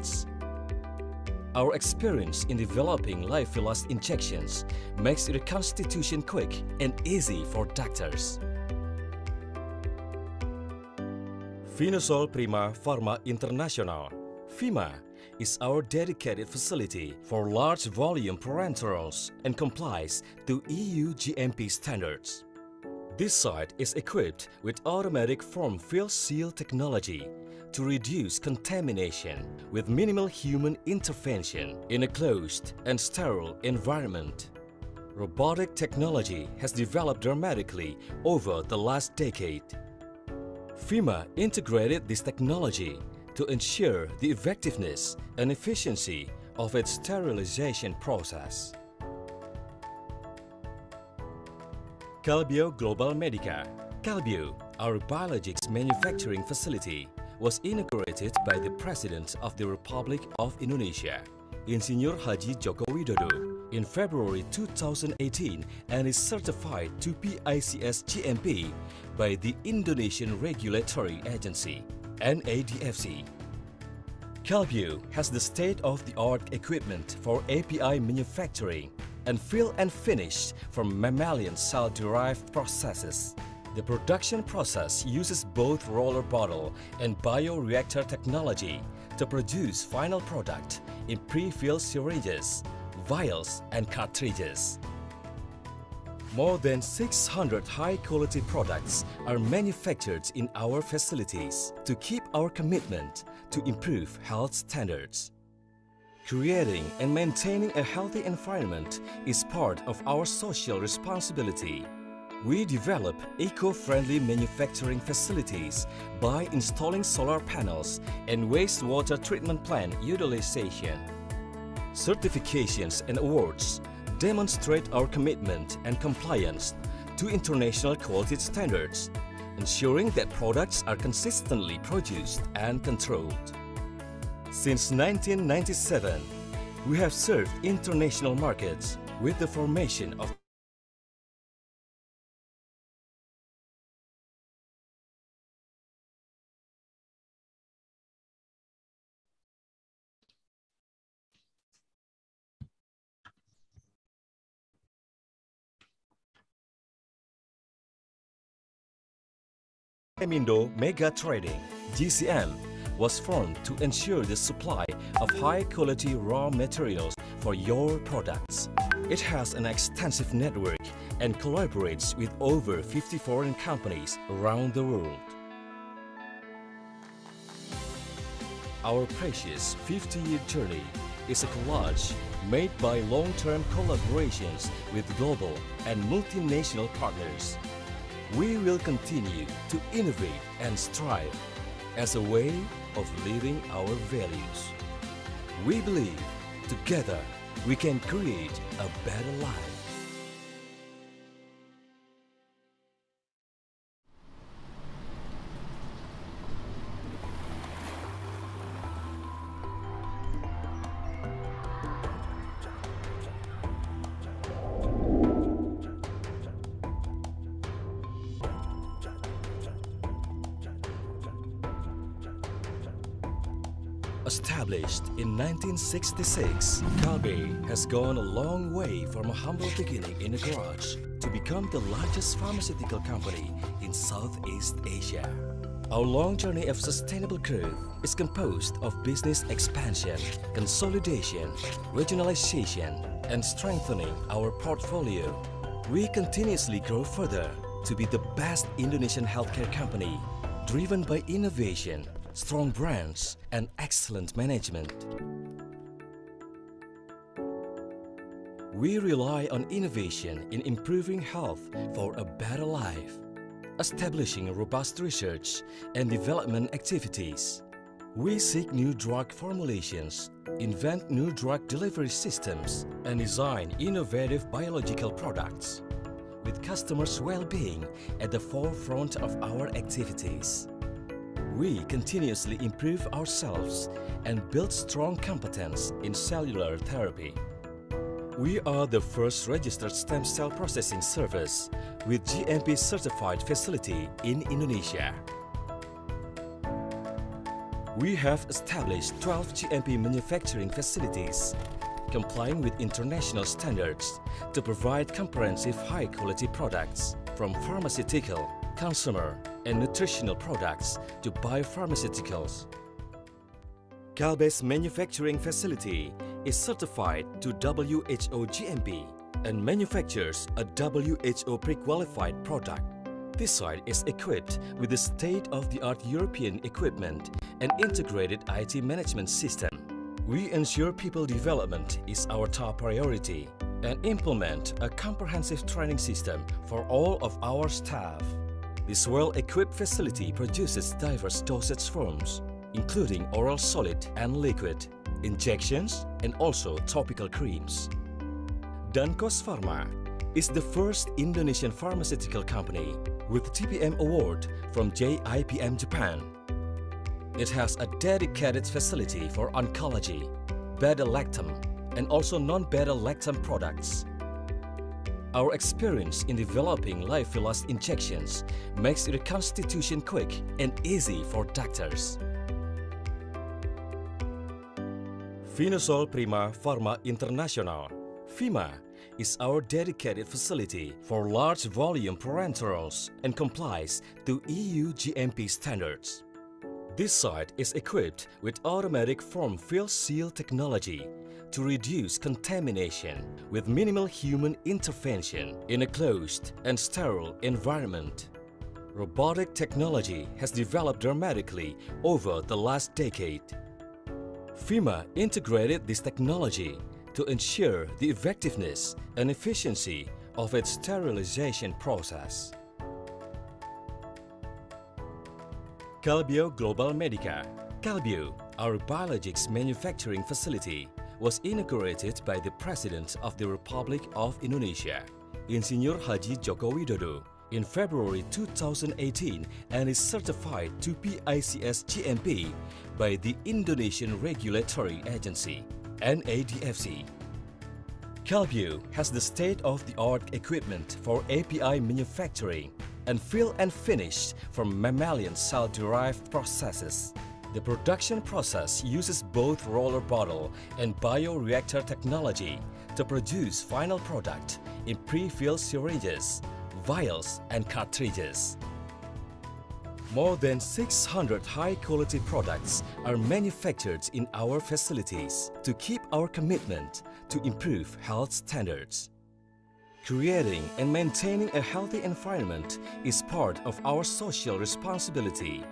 products. Our experience in developing lyophilized injections makes reconstitution quick and easy for doctors. Finosol Prima Pharma International (FIMA) is our dedicated facility for large volume parenterals and complies to EU GMP standards. This site is equipped with automatic form fill seal technology to reduce contamination with minimal human intervention in a closed and sterile environment. Robotic technology has developed dramatically over the last decade. FIMA integrated this technology to ensure the effectiveness and efficiency of its sterilization process. Calbio Global Medica. Calbio, our biologics manufacturing facility, was inaugurated by the President of the Republic of Indonesia, Insinyur Haji Joko Widodo, in February 2018 and is certified to PICS GMP by the Indonesian Regulatory Agency, NADFC. Calbio has the state-of-the-art equipment for API manufacturing and fill and finish from mammalian cell-derived processes. The production process uses both roller bottle and bioreactor technology to produce final product in pre-filled syringes, vials, and cartridges. More than 600 high-quality products are manufactured in our facilities to keep our commitment to improve health standards. Creating and maintaining a healthy environment is part of our social responsibility. We develop eco-friendly manufacturing facilities by installing solar panels and wastewater treatment plant utilization. Certifications and awards demonstrate our commitment and compliance to international quality standards, ensuring that products are consistently produced and controlled. Since 1997, we have served international markets with the formation of Mindo Mega Trading, GCM, was formed to ensure the supply of high-quality raw materials for your products. It has an extensive network and collaborates with over 50 foreign companies around the world. Our precious 50-year journey is a collage made by long-term collaborations with global and multinational partners. We will continue to innovate and strive as a way of living our values. We believe together we can create a better life. Established in 1966, Favre has gone a long way from a humble beginning in a garage to become the largest pharmaceutical company in Southeast Asia. Our long journey of sustainable growth is composed of business expansion, consolidation, regionalization, and strengthening our portfolio. We continuously grow further to be the best Indonesian healthcare company, driven by innovation, strong brands, and excellent management. We rely on innovation in improving health for a better life, establishing robust research and development activities. We seek new drug formulations, invent new drug delivery systems, and design innovative biological products, with customers' well-being at the forefront of our activities. We continuously improve ourselves and build strong competence in cellular therapy. We are the first registered stem cell processing service with GMP certified facility in Indonesia. We have established 12 GMP manufacturing facilities, complying with international standards to provide comprehensive high-quality products from pharmaceutical, consumer, and nutritional products to biopharmaceuticals. Calbe's manufacturing facility is certified to WHO GMP and manufactures a WHO pre-qualified product. This site is equipped with the state-of-the-art European equipment and integrated IT management system. We ensure people development is our top priority and implement a comprehensive training system for all of our staff. This well-equipped facility produces diverse dosage forms, including oral solid and liquid, injections, and also topical creams. Dankos Pharma is the first Indonesian pharmaceutical company with TPM award from JIPM Japan. It has a dedicated facility for oncology, beta-lactam, and also non-beta-lactam products. Our experience in developing lyophilized injections makes reconstitution quick and easy for doctors. Finosol Prima Pharma International, FIMA, is our dedicated facility for large volume parenterals and complies to EU GMP standards. This site is equipped with automatic form fill seal technology to reduce contamination with minimal human intervention in a closed and sterile environment. Robotic technology has developed dramatically over the last decade. FIMA integrated this technology to ensure the effectiveness and efficiency of its sterilization process. Calbio Global Medica. Calbio, our biologics manufacturing facility, was inaugurated by the President of the Republic of Indonesia, Insinyur Haji Joko Widodo, in February 2018 and is certified to PICS GMP by the Indonesian Regulatory Agency, NADFC. Calbio has the state-of-the-art equipment for API manufacturing and fill and finish from mammalian cell-derived processes. The production process uses both roller bottle and bioreactor technology to produce final product in pre-filled syringes, vials, and cartridges. More than 600 high-quality products are manufactured in our facilities to keep our commitment to improve health standards. Creating and maintaining a healthy environment is part of our social responsibility.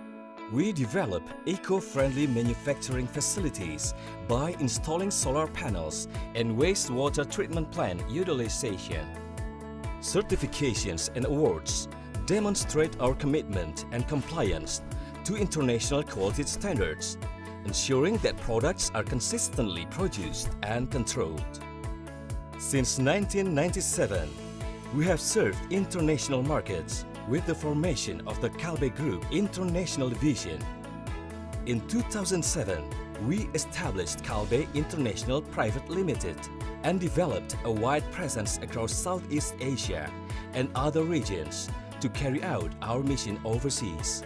We develop eco-friendly manufacturing facilities by installing solar panels and wastewater treatment plant utilization. Certifications and awards demonstrate our commitment and compliance to international quality standards, ensuring that products are consistently produced and controlled. Since 1997, we have served international markets with the formation of the Calbe Group International Division. In 2007, we established Calbe International Private Limited and developed a wide presence across Southeast Asia and other regions to carry out our mission overseas.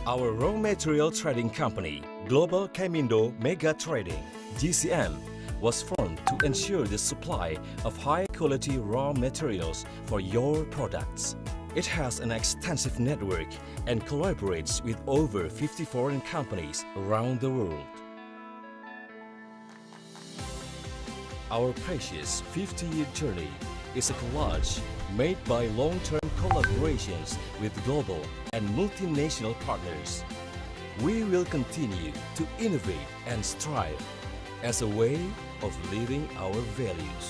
Our raw material trading company, Global Chemindo Mega Trading, GCM, was formed to ensure the supply of high-quality raw materials for your products. It has an extensive network and collaborates with over 50 foreign companies around the world. Our precious 50-year journey is a collage made by long-term collaborations with global and multinational partners. We will continue to innovate and strive as a way of living our values.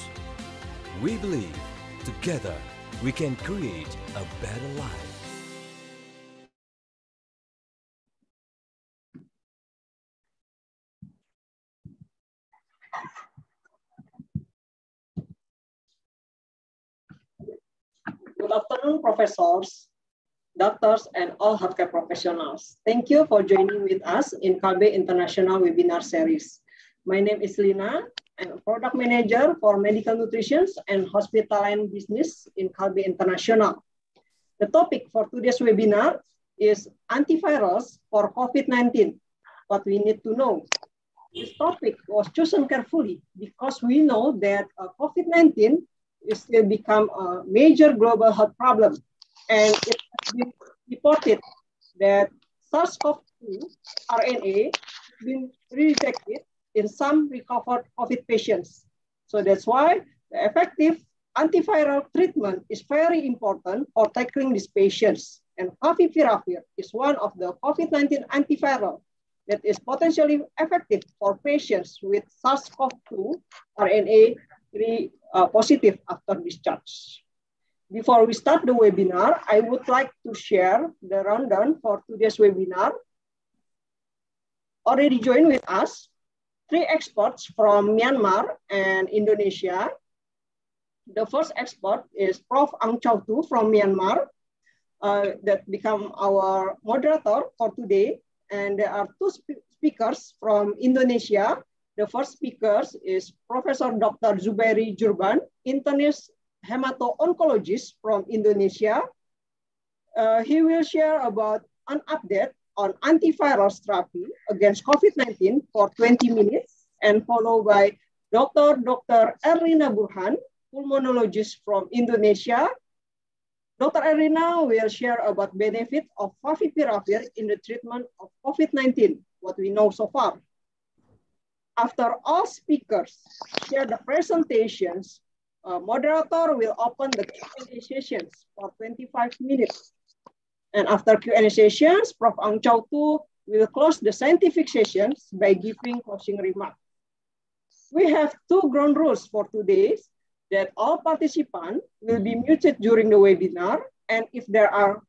We believe together we can create a better life. Good afternoon, professors, doctors, and all healthcare professionals. Thank you for joining with us in Calbe International Webinar Series. My name is Lina. I'm a product manager for medical nutrition and hospitality business in Calbe International. The topic for today's webinar is antivirals for COVID-19, what we need to know. This topic was chosen carefully because we know that COVID-19 is still become a major global health problem, and it has been reported that SARS-CoV-2 RNA has been redetected in some recovered COVID patients. So that's why the effective antiviral treatment is very important for tackling these patients. And Favre is one of the COVID-19 antiviral that is potentially effective for patients with SARS-CoV-2 RNA positive after discharge. Before we start the webinar, I would like to share the rundown for today's webinar. Already joined with us, 3 experts from Myanmar and Indonesia. The first expert is Prof. Ang Chow Tu from Myanmar, that become our moderator for today. And there are 2 speakers from Indonesia. The first speaker is Professor Dr. Zubairi Jurban, internist hemato-oncologist from Indonesia. He will share about an update on antiviral therapy against COVID-19 for 20 minutes, and followed by Dr. Erlina Burhan, pulmonologist from Indonesia. Dr. Erlina will share about benefit of Favipiravir in the treatment of COVID-19, what we know so far. After all speakers share the presentations, moderator will open the Q&A sessions for 25 minutes. And after Q&A sessions, Prof. Ang Chow Tu will close the scientific sessions by giving closing remarks. We have 2 ground rules for today, that all participants will be muted during the webinar. And if there are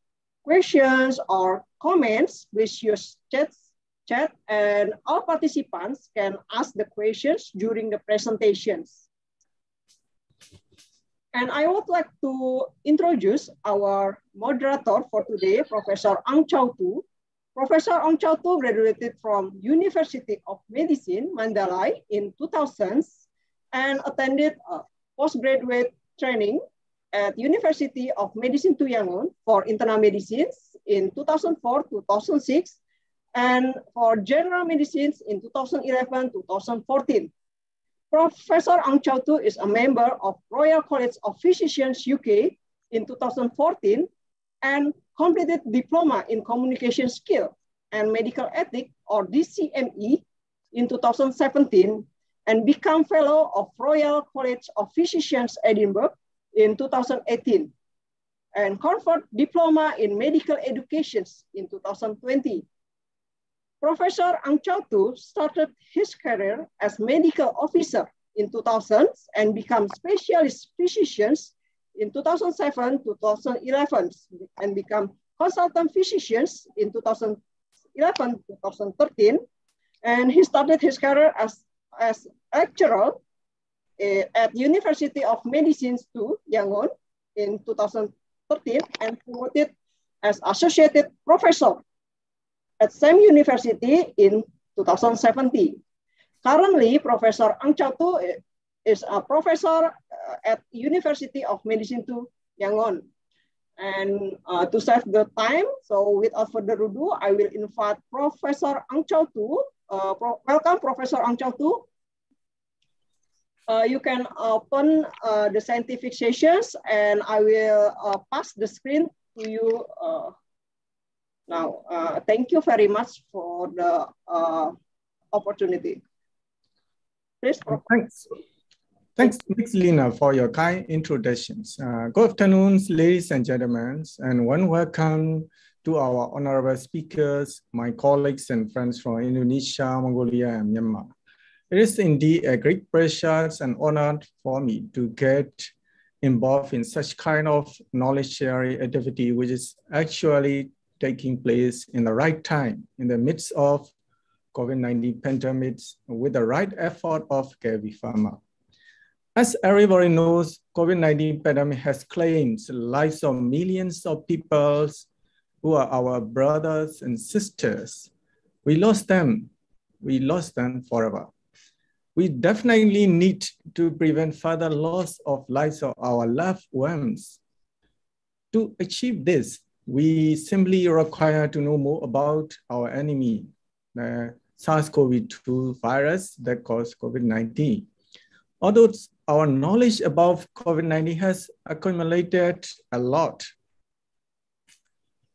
questions or comments, please use chat, and all participants can ask the questions during the presentations. And I would like to introduce our moderator for today, Professor Ang Chow Tu. Professor Ang Chow Tu graduated from University of Medicine, Mandalay in 2000 and attended postgraduate training at University of Medicine Yangon for internal medicine in 2004-2006, and for general medicine in 2011-2014. Professor Ang Chow Tu is a member of Royal College of Physicians UK in 2014 and completed diploma in communication skill and medical ethics, or DCME, in 2017, and become fellow of Royal College of Physicians Edinburgh in 2018, and conferred diploma in medical education in 2020. Professor Ang Chow Tu started his career as medical officer in 2000 and became specialist physicians in 2007-2011, and become consultant physicians in 2011-2013. And he started his career as lecturer at University of Medicine Yangon in 2013, and promoted as associate professor at same university in 2017. Currently, Professor Ang Chow Tu is a professor at University of Medicine Yangon. And to save the time, so without further ado, I will invite Professor Ang Chow Tu. Welcome, Professor Ang Chow Tu. You can open the scientific sessions, and I will pass the screen to you now. Thank you very much for the opportunity. Please, Thanks, Ms. Lina, for your kind introductions. Good afternoon, ladies and gentlemen, and one welcome to our honorable speakers, my colleagues and friends from Indonesia, Mongolia, and Myanmar. It is indeed a great pleasure and honor for me to get involved in such kind of knowledge sharing activity, which is actually taking place in the right time, in the midst of COVID-19 pandemics, with the right effort of Gavi Pharma. As everybody knows, COVID-19 pandemic has claimed the lives of millions of people who are our brothers and sisters. We lost them forever. We definitely need to prevent further loss of lives of our loved ones. To achieve this, we simply require to know more about our enemy, the SARS-CoV-2 virus that caused COVID-19. Although our knowledge about COVID-19 has accumulated a lot,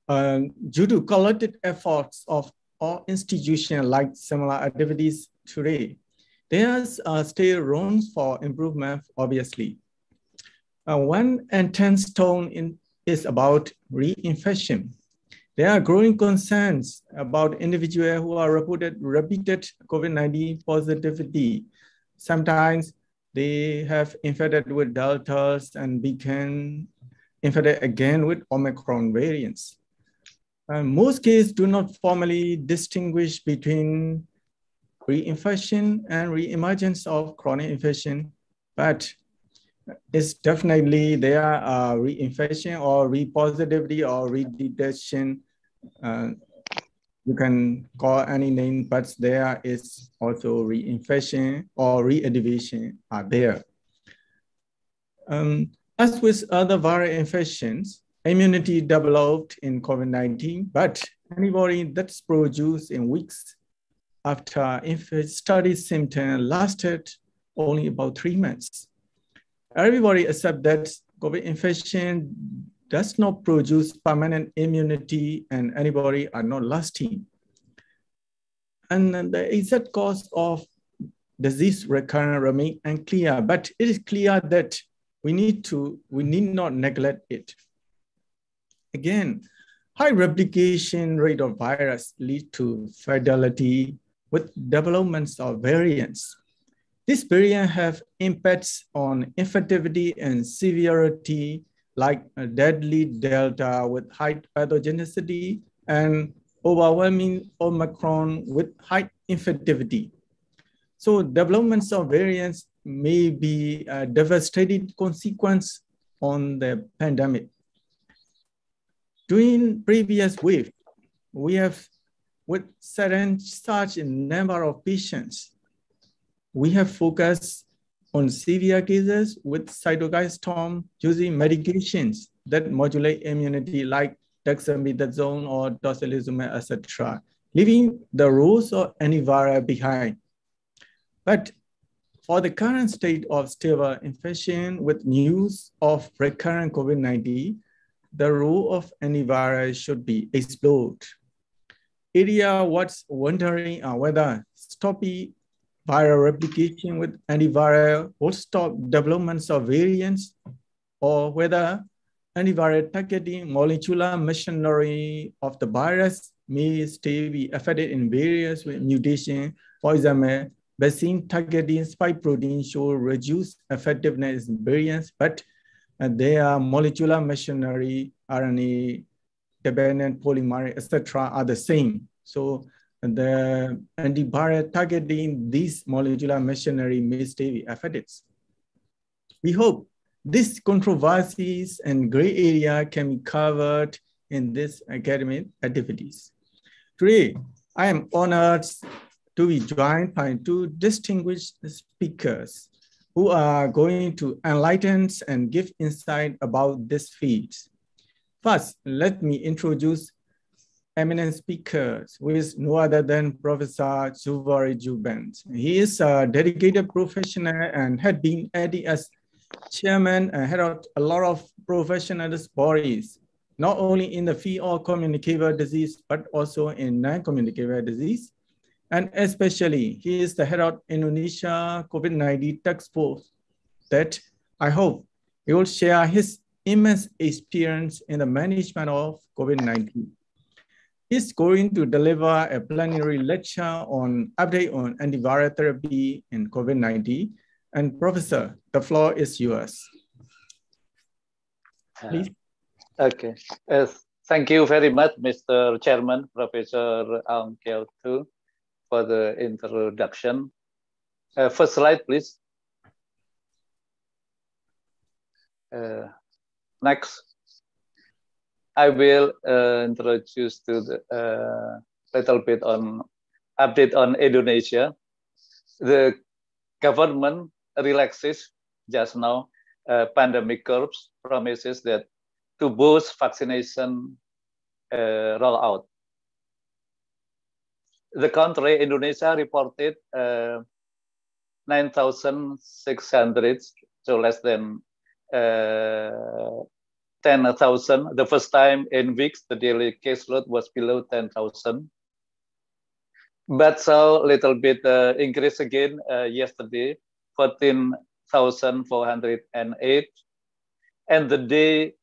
due to collective efforts of all institutions like similar activities today, there's still room for improvement, obviously. One intense tone is about reinfection. There are growing concerns about individuals who are reported repeated COVID-19 positivity. Sometimes they have infected with Deltas and became infected again with Omicron variants. Most cases do not formally distinguish between reinfection and reemergence of chronic infection, but it's definitely there are reinfection or repositivity or redetection. You can call any name, but there is also reinfection or reactivation are there. As with other viral infections, immunity developed in COVID-19, but antibody that's produced in weeks after study symptoms lasted only about 3 months. Everybody accepts that COVID infection does not produce permanent immunity and antibody are not lasting. And the exact cause of disease recurrence remains unclear, but it is clear that we need not neglect it. Again, high replication rate of virus lead to fatality with developments of variants. These variants have impacts on infectivity and severity, like a deadly Delta with high pathogenicity and overwhelming Omicron with high infectivity. So developments of variants may be a devastating consequence on the pandemic. During previous wave, we have with such a number of patients, we have focused on severe cases with cytokine storm using medications that modulate immunity like dexamethasone or tocilizumab, etc., leaving the roles of antiviral behind. But for the current state of stable infection with news of recurrent COVID-19, the role of antiviral should be explored. Area what's wondering whether stopping viral replication with antiviral will stop developments of variants, or whether antiviral targeting molecular machinery of the virus may still be affected in various mutations. For example, vaccine targeting spike protein show reduced effectiveness in variants, but their molecular machinery, RNA, dependent polymerase, etc., are the same. So the antiviral targeting these molecular machinery may still be affected. We hope these controversies and gray area can be covered in these academic activities. Today, I am honored to be joined by two distinguished speakers who are going to enlighten and give insight about this field. First, let me introduce eminent speakers with no other than Professor Juvari Jubent. He is a dedicated professional and had been acting as chairman and head of a lot of professional bodies, not only in the field of communicable disease, but also in non-communicable disease. And especially, he is the head of Indonesia COVID-19 task force that I hope he will share his immense experience in the management of COVID-19. He's going to deliver a plenary lecture on update on antiviral therapy in COVID-19. And Professor, the floor is yours. Please. Okay. Thank you very much, Mr. Chairman, Professor Keltu, for the introduction. First slide, please. Next. I will introduce to the little bit on update on Indonesia. The government relaxes just now pandemic curbs, promises that to boost vaccination rollout. the country, Indonesia, reported 9,600, so less than 10,000. The first time in weeks, the daily caseload was below 10,000. But so little bit increase again yesterday, 14,408. And the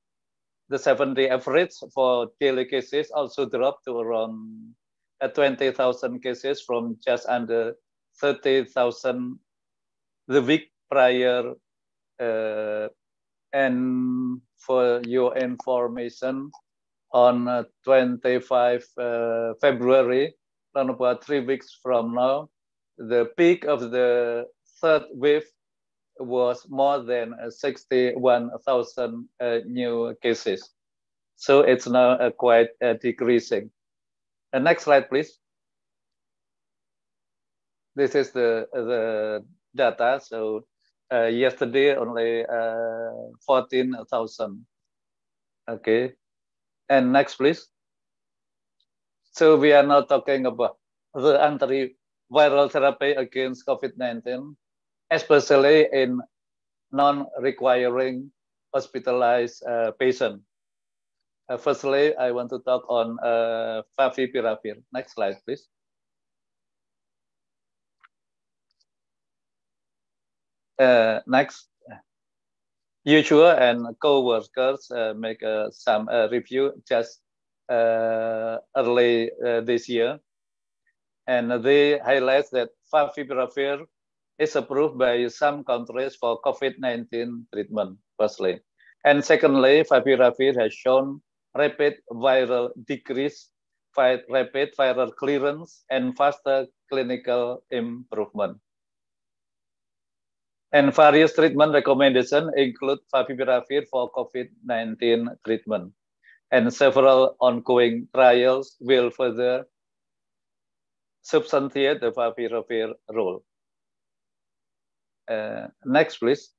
7-day average for daily cases also dropped to around 20,000 cases from just under 30,000 the week prior. And for your information, on 25 February, around about 3 weeks from now, the peak of the third wave was more than 61,000 new cases. So it's now quite decreasing. Next slide, please. This is the data. So yesterday only 14,000. Okay. And next, please. So we are now talking about the antiviral therapy against COVID-19, especially in non-requiring hospitalized patients. Firstly, I want to talk on Favipiravir. Next slide, please. Next. Usual and co-workers make some review just early this year. And they highlight that Favipiravir is approved by some countries for COVID-19 treatment, firstly. And secondly, Favipiravir has shown rapid viral decrease, rapid viral clearance, and faster clinical improvement. And various treatment recommendations include Favipiravir for COVID-19 treatment. And several ongoing trials will further substantiate the Favipiravir role. Next, please.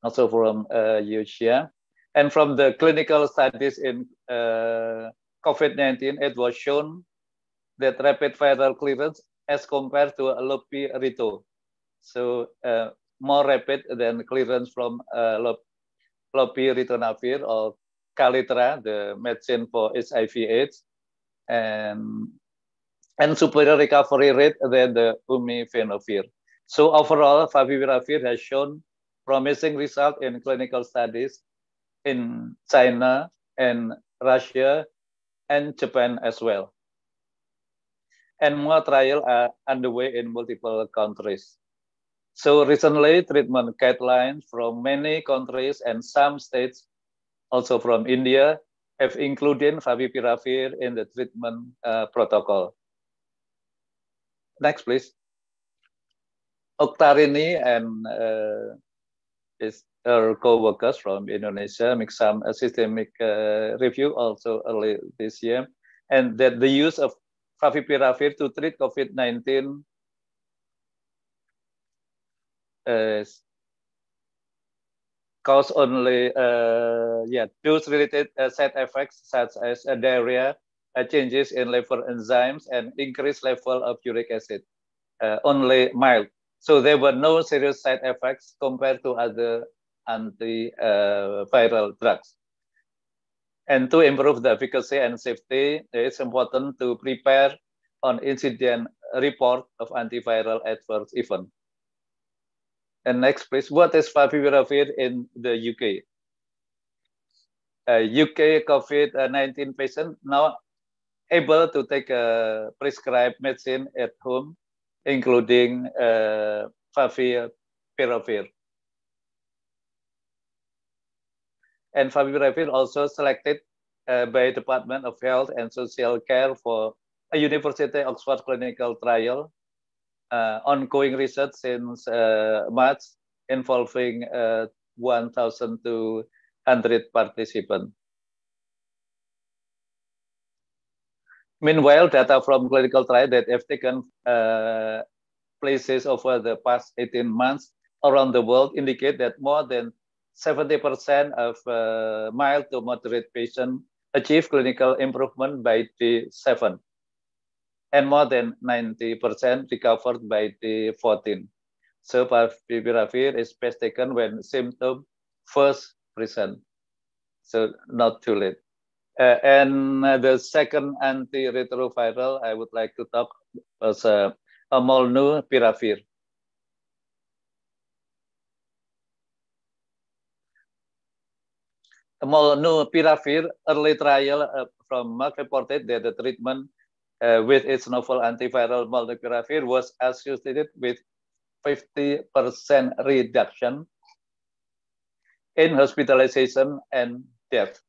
Also from Asia. And from the clinical studies in COVID-19, it was shown that rapid viral clearance as compared to Lopiridol. So more rapid than clearance from Lopiritonavir or Calitra, the medicine for HIV/AIDS, and superior recovery rate than the Umifenavir. So overall, Favipiravir has shown promising results in clinical studies in China and Russia and Japan as well. And more trials are underway in multiple countries. So recently, treatment guidelines from many countries and some states, also from India, have included Favipiravir in the treatment protocol. Next, please. Oktarini and his co-workers from Indonesia make some systemic review also early this year, and that the use of Favipiravir to treat COVID-19 cause only dose-related side effects such as diarrhea, changes in liver enzymes, and increased level of uric acid, only mild. So there were no serious side effects compared to other antiviral drugs. And to improve the efficacy and safety, it's important to prepare on incident report of antiviral adverse event. And next, please. What is Favipiravir in the UK? UK COVID-19 patient now able to take a prescribed medicine at home, including Favipiravir. And Favipiravir also selected by Department of Health and Social Care for a University Oxford clinical trial, ongoing research since March, involving 1,200 participants. Meanwhile, data from clinical trials that have taken places over the past 18 months around the world indicate that more than 70% of mild to moderate patients achieve clinical improvement by day 7. and more than 90% recovered by day 14. So favipiravir is best taken when symptoms first present, so not too late. And the second antiretroviral I would like to talk was molnupiravir. Molnupiravir early trial from Merck reported that the treatment with its novel antiviral molnupiravir was associated with 50% reduction in hospitalization and death.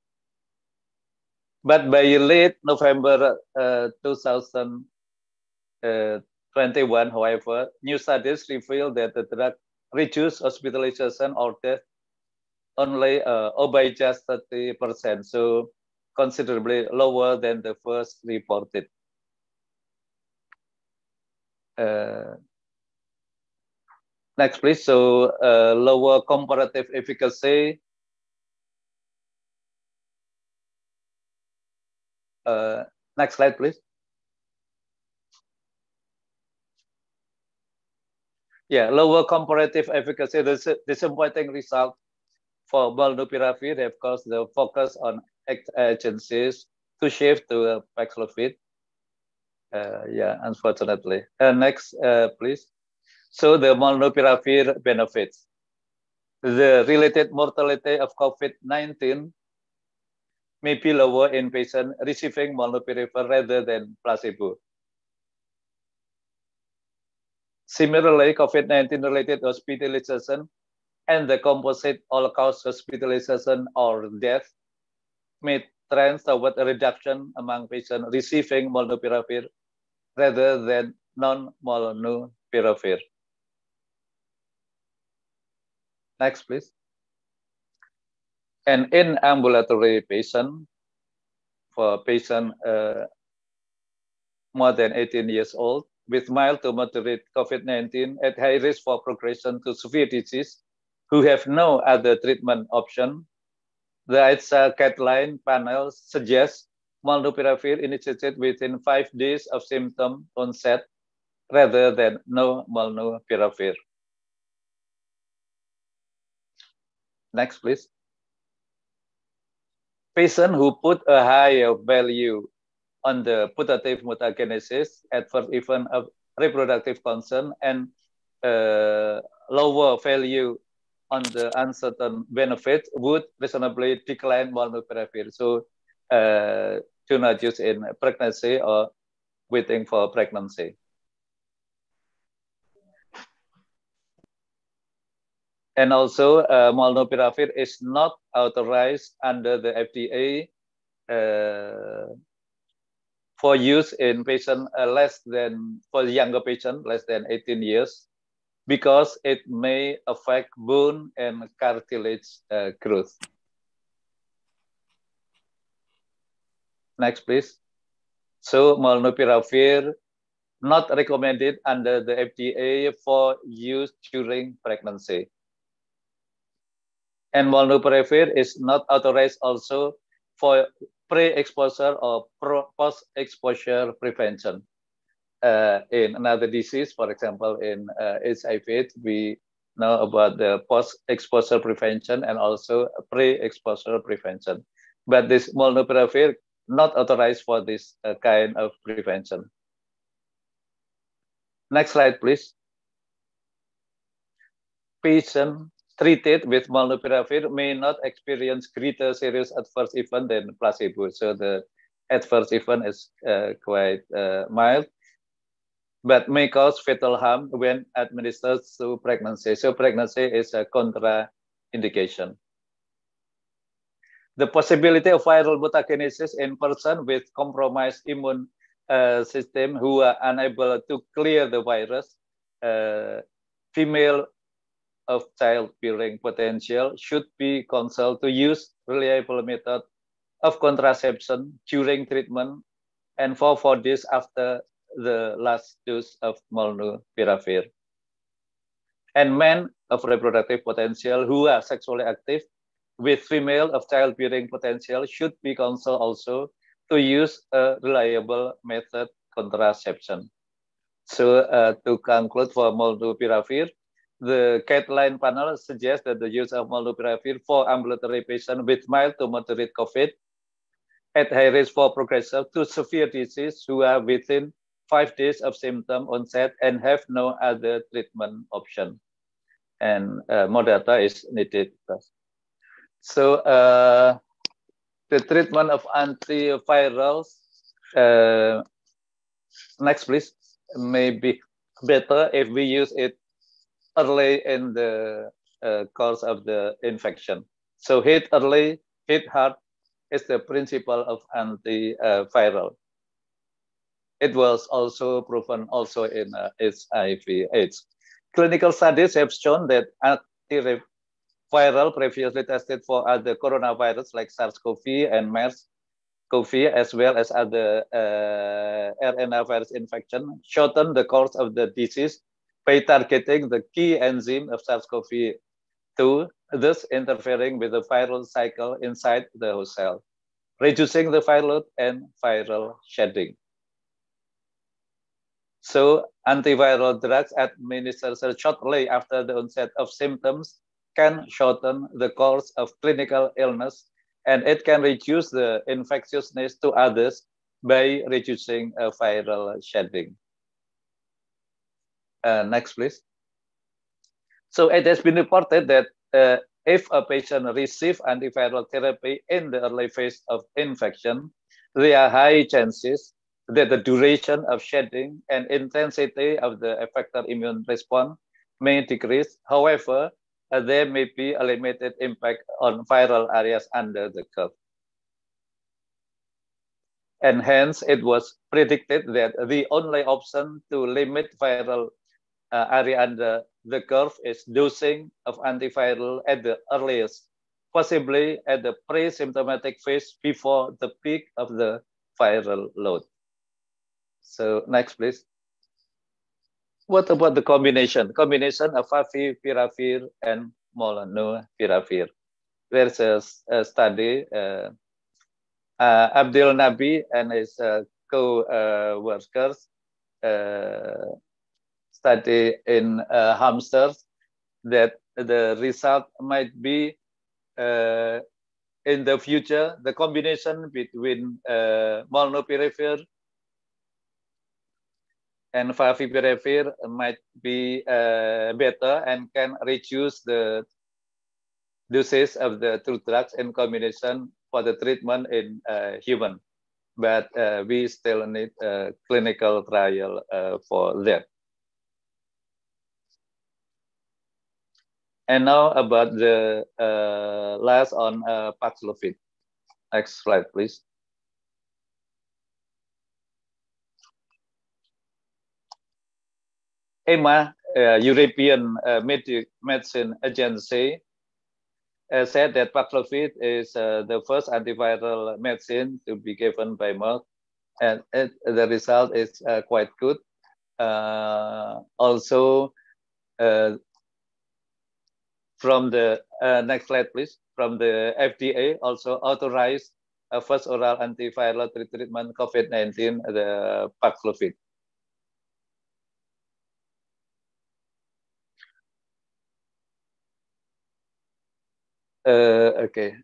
But by late November 2021, however, new studies revealed that the drug reduced hospitalization or death only by just 30%, so considerably lower than the first reported. Next, please. So lower comparative efficacy. Next slide, please. Yeah, lower comparative efficacy. The disappointing result for molnupiravir have caused the focus on agencies to shift to Paxlovid. Yeah, unfortunately. Next, please. So the molnupiravir benefits. The related mortality of COVID-19 may be lower in patients receiving molnupiravir rather than placebo. Similarly, COVID-19 related hospitalization and the composite all-cause hospitalization or death may trend toward a reduction among patients receiving molnupiravir rather than non-molnupiravir. Next, please. And in ambulatory patient, for patient more than 18 years old with mild to moderate COVID-19 at high risk for progression to severe disease who have no other treatment option, the ICSA guideline panel suggests molnupiravir initiated within 5 days of symptom onset rather than no molnupiravir. Next, please. Patients who put a higher value on the putative mutagenesis, adverse event of reproductive concern, and lower value on the uncertain benefit would reasonably decline molnupiravir. So do not use in pregnancy or waiting for pregnancy. And also, molnupiravir is not authorized under the FDA for use in patients for younger patients less than 18 years, because it may affect bone and cartilage growth. Next, please. So molnupiravir not recommended under the FDA for use during pregnancy. And molnupiravir is not authorized also for pre-exposure or post-exposure prevention. In another disease, for example, in HIV, we know about the post-exposure prevention and also pre-exposure prevention. But this molnupiravir not authorized for this kind of prevention. Next slide, please. Patients treated with molnupiravir may not experience greater serious adverse event than placebo. So the adverse event is quite mild, but may cause fatal harm when administered to pregnancy. So pregnancy is a contraindication. The possibility of viral mutagenesis in person with compromised immune system who are unable to clear the virus, female of childbearing potential should be counseled to use reliable method of contraception during treatment and for 4 days after the last dose of molnupiravir. And men of reproductive potential who are sexually active with female of childbearing potential should be counseled also to use a reliable method contraception. So to conclude for molnupiravir, the guideline panel suggests that the use of molnupiravir for ambulatory patients with mild to moderate COVID at high risk for progression to severe disease who are within 5 days of symptom onset and have no other treatment option. And Moderator is needed. So the treatment of antivirals, next please, may be better if we use it early in the course of the infection. So hit early, hit hard is the principle of antiviral. It was also proven also in HIV/AIDS. Clinical studies have shown that antiviral previously tested for other coronavirus like SARS-CoV and MERS-CoV, as well as other RNA virus infection, shorten the course of the disease by targeting the key enzyme of SARS-CoV-2, thus interfering with the viral cycle inside the host cell, reducing the viral load and viral shedding. So antiviral drugs administered shortly after the onset of symptoms can shorten the course of clinical illness, and it can reduce the infectiousness to others by reducing viral shedding. Next, please. So it has been reported that if a patient receives antiviral therapy in the early phase of infection, there are high chances that the duration of shedding and intensity of the effector immune response may decrease. However, there may be a limited impact on viral areas under the curve. And hence, it was predicted that the only option to limit viral area under the curve is dosing of antiviral at the earliest, possibly at the pre-symptomatic phase before the peak of the viral load. So next, please. What about the combination? Combination of favipiravir and molnupiravir. There's a study, Abdul Nabi and his co-workers study in hamsters that the result might be in the future, the combination between molnupiravir and favipiravir might be better and can reduce the dosage of the two drugs in combination for the treatment in human. But we still need a clinical trial for that. And now about the last on Paxlovid. Next slide, please. EMA, European Medicine Agency, said that Paxlovid is the first antiviral medicine to be given by Merck, and the result is quite good. Also, from the next slide, please. From the FDA, also authorized first oral antiviral treatment COVID-19, the Paxlovid. Okay,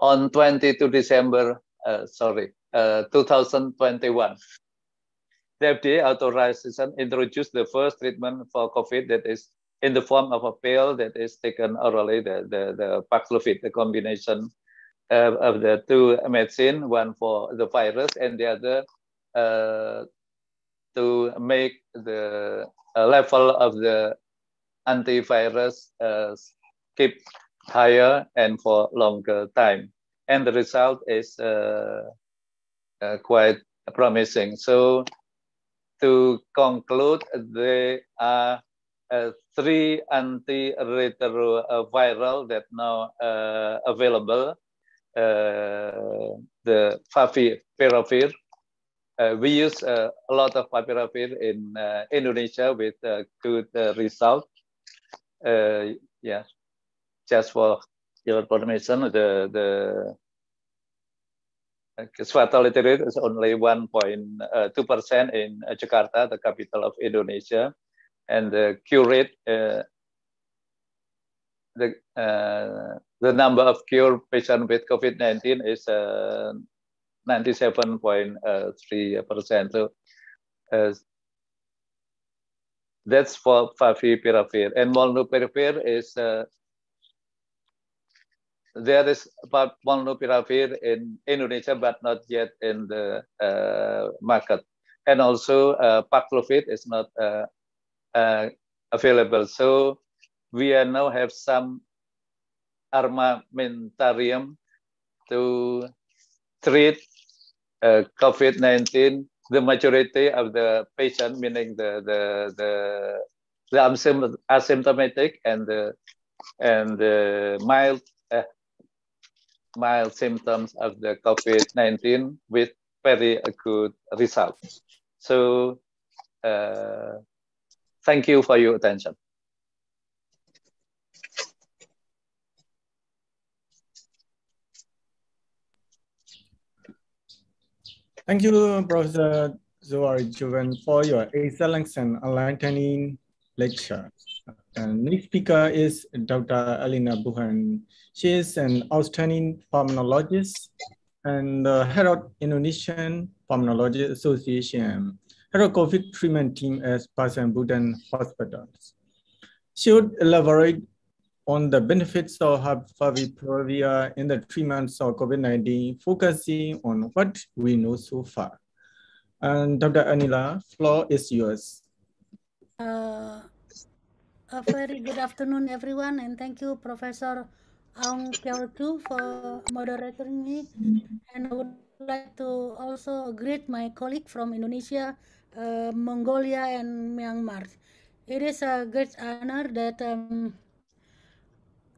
on 22 December, 2021, the FDA authorization introduced the first treatment for COVID that is in the form of a pill that is taken orally, the Paxlovid, the combination of the two medicine, one for the virus and the other to make the level of the antivirus keep higher and for longer time. And the result is quite promising. So to conclude, there are 3 antiretroviral that now available. The favipiravir. We use a lot of favipiravir in Indonesia with good result. Yeah. Just for your information, the case fatality rate is only 1.2% in Jakarta, the capital of Indonesia, and the cure rate, the number of cured patients with COVID-19 is 97.3%. So that's for favipiravir. And molnupiravir is there is about molnupiravir in Indonesia, but not yet in the market. And also Paxlovid is not available. So we now have some armamentarium to treat COVID-19. The majority of the patient, meaning the asymptomatic and the mild symptoms of the COVID-19 with very good results. So thank you for your attention. Thank you, Professor Zohar Juven, for your excellent and enlightening lecture. And next speaker is Dr. Alina Buhan. She is an outstanding pulmonologist and the head of Indonesian Pulmonology Association, head of COVID treatment team at Pasir Budan Hospitals. She would elaborate on the benefits of favipiravir in the treatments of COVID-19, focusing on what we know so far. And Dr. Anila, floor is yours. A very good afternoon, everyone, and thank you, Professor Aung Kyaw Tu, for moderating me. And I would like to also greet my colleague from Indonesia, Mongolia, and Myanmar. It is a great honor that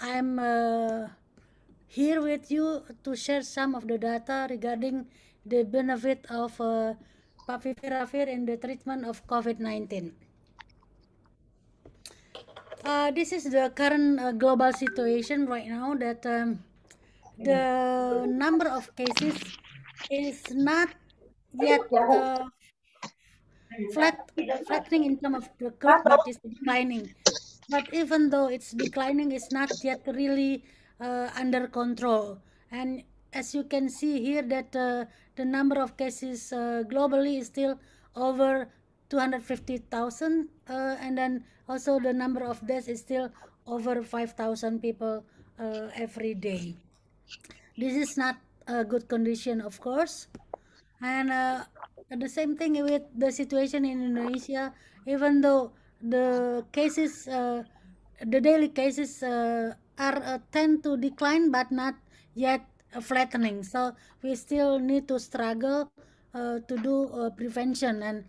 I'm here with you to share some of the data regarding the benefit of favipiravir in the treatment of COVID-19. This is the current global situation right now, that the number of cases is not yet flattening in terms of the curve, but it's declining. But even though it's declining, it's not yet really under control. And as you can see here, that the number of cases globally is still over 250,000, and then also the number of deaths is still over 5,000 people every day. This is not a good condition, of course. And the same thing with the situation in Indonesia. Even though the cases, the daily cases are tend to decline, but not yet flattening. So we still need to struggle to do prevention, and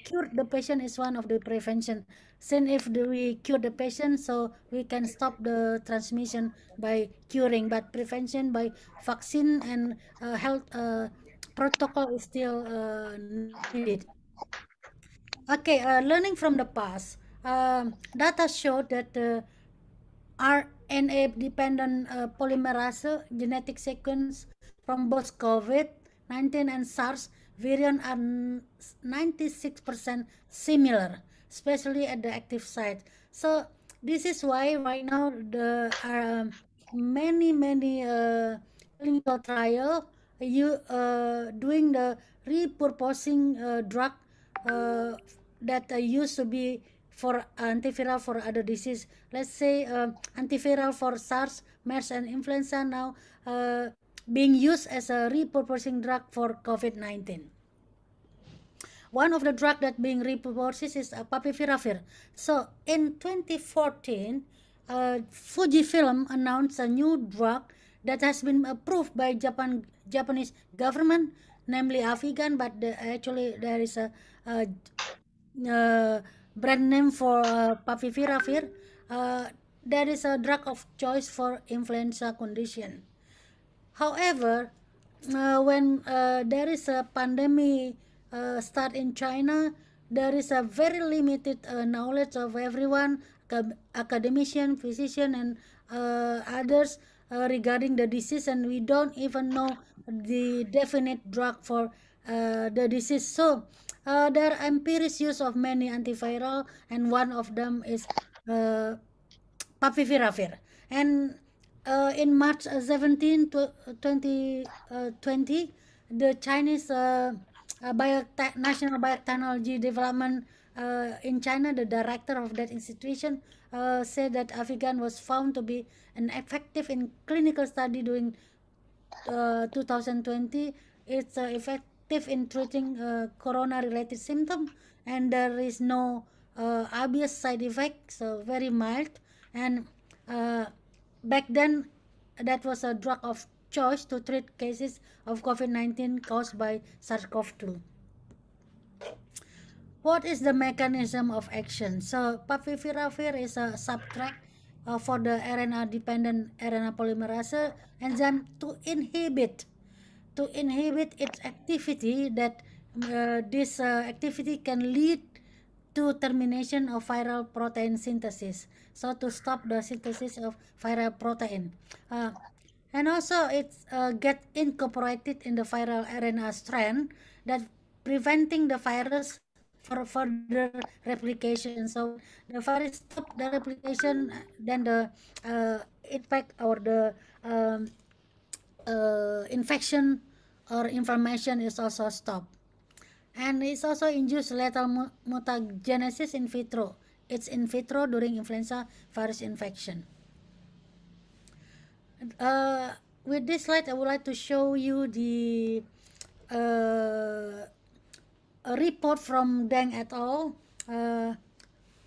cure the patient is one of the prevention. Since if we cure the patient, so we can stop the transmission by curing, but prevention by vaccine and health protocol is still needed. Okay, learning from the past, data showed that the RNA-dependent polymerase genetic sequence from both COVID-19 and SARS variant are 96% similar, especially at the active site. So this is why right now there are many clinical trial doing the repurposing drug that used to be for antiviral for other disease. Let's say antiviral for SARS, MERS, and influenza now being used as a repurposing drug for COVID-19. One of the drugs that being repurposed is favipiravir. So in 2014, Fujifilm announced a new drug that has been approved by Japanese government, namely Avigan, but actually there is a brand name for favipiravir. That is a drug of choice for influenza condition. However, when there is a pandemic start in China, there is a very limited knowledge of everyone, academician, physician, and others regarding the disease, and we don't even know the definite drug for the disease. So there are empiric use of many antiviral, and one of them is Favipiravir. And in March 17, 2020, the Chinese National Biotechnology Development in China, the director of that institution, said that Avigan was found to be an effective in clinical study during 2020. It's effective in treating corona-related symptoms, and there is no obvious side effects, so very mild. And back then, that was a drug of choice to treat cases of COVID-19 caused by SARS-CoV-2. What is the mechanism of action? So Favipiravir is a substrate for the RNA-dependent RNA polymerase enzyme to inhibit its activity. That this activity can lead to termination of viral protein synthesis. So to stop the synthesis of viral protein. And also it's get incorporated in the viral RNA strand, that preventing the virus for further replication. So the virus stop the replication, then the infect or the infection or inflammation is also stopped. And it's also induced lethal mutagenesis in vitro. It's in vitro during influenza virus infection. With this slide, I would like to show you the a report from Deng et al.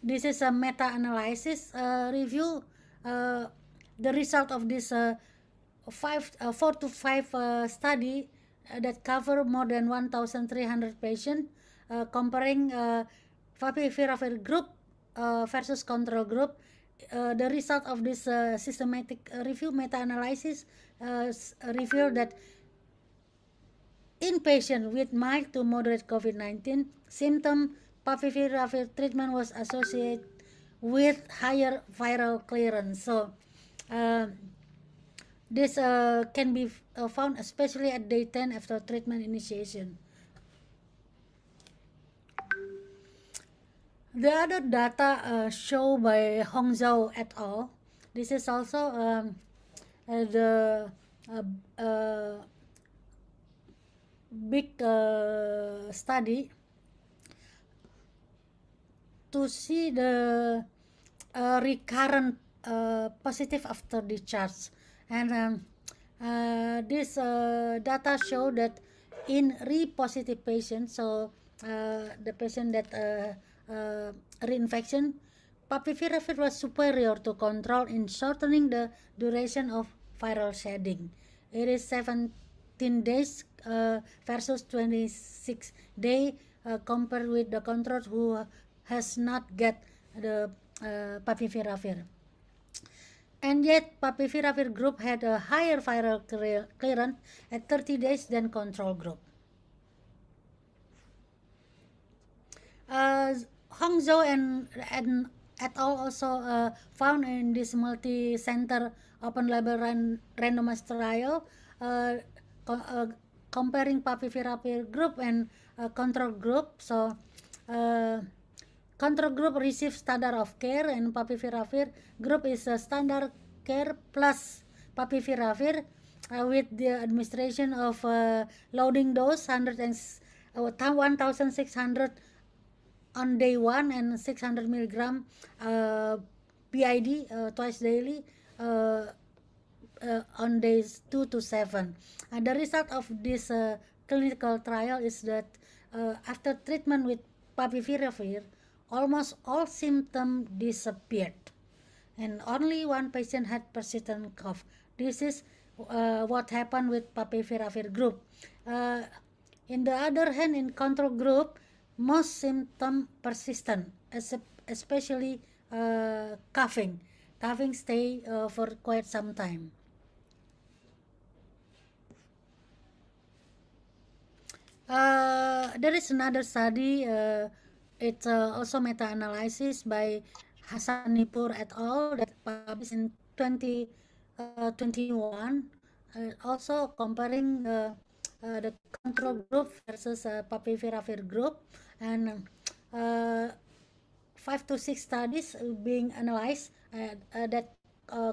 This is a meta-analysis review. The result of this 4 to 5 study that cover more than 1,300 patients, comparing Favipiravir group versus control group. The result of this systematic review meta-analysis revealed that in patients with mild to moderate COVID-19 symptom, Favipiravir treatment was associated with higher viral clearance. So this can be found especially at day 10 after treatment initiation. The other data shown by Hongzhou et al. This is also the big study to see the recurrent positive after discharge. And this data show that in re-positive patients, so the patient that reinfection, Favipiravir was superior to control in shortening the duration of viral shedding. It is 17 days versus 26 days compared with the control who has not get the Favipiravir. And yet, Favipiravir group had a higher viral clearance at 30 days than control group. Hongzhou and et al. Also found in this multi-center open-label randomized trial comparing Favipiravir group and control group. So control group received standard of care, and Favipiravir group is a standard care plus Favipiravir with the administration of loading dose 1,600 on day 1 and 600 milligram BID twice daily on days 2 to 7. The result of this clinical trial is that after treatment with Favipiravir, almost all symptoms disappeared, and only one patient had persistent cough. This is what happened with Favipiravir group. In the other hand, in control group, most symptoms persistent, especially coughing. Coughing stay for quite some time. There is another study. It's also meta-analysis by Hassanipur et al. That published in 2020 21, also comparing the control group versus favipiravir group, and 5 to 6 studies being analyzed that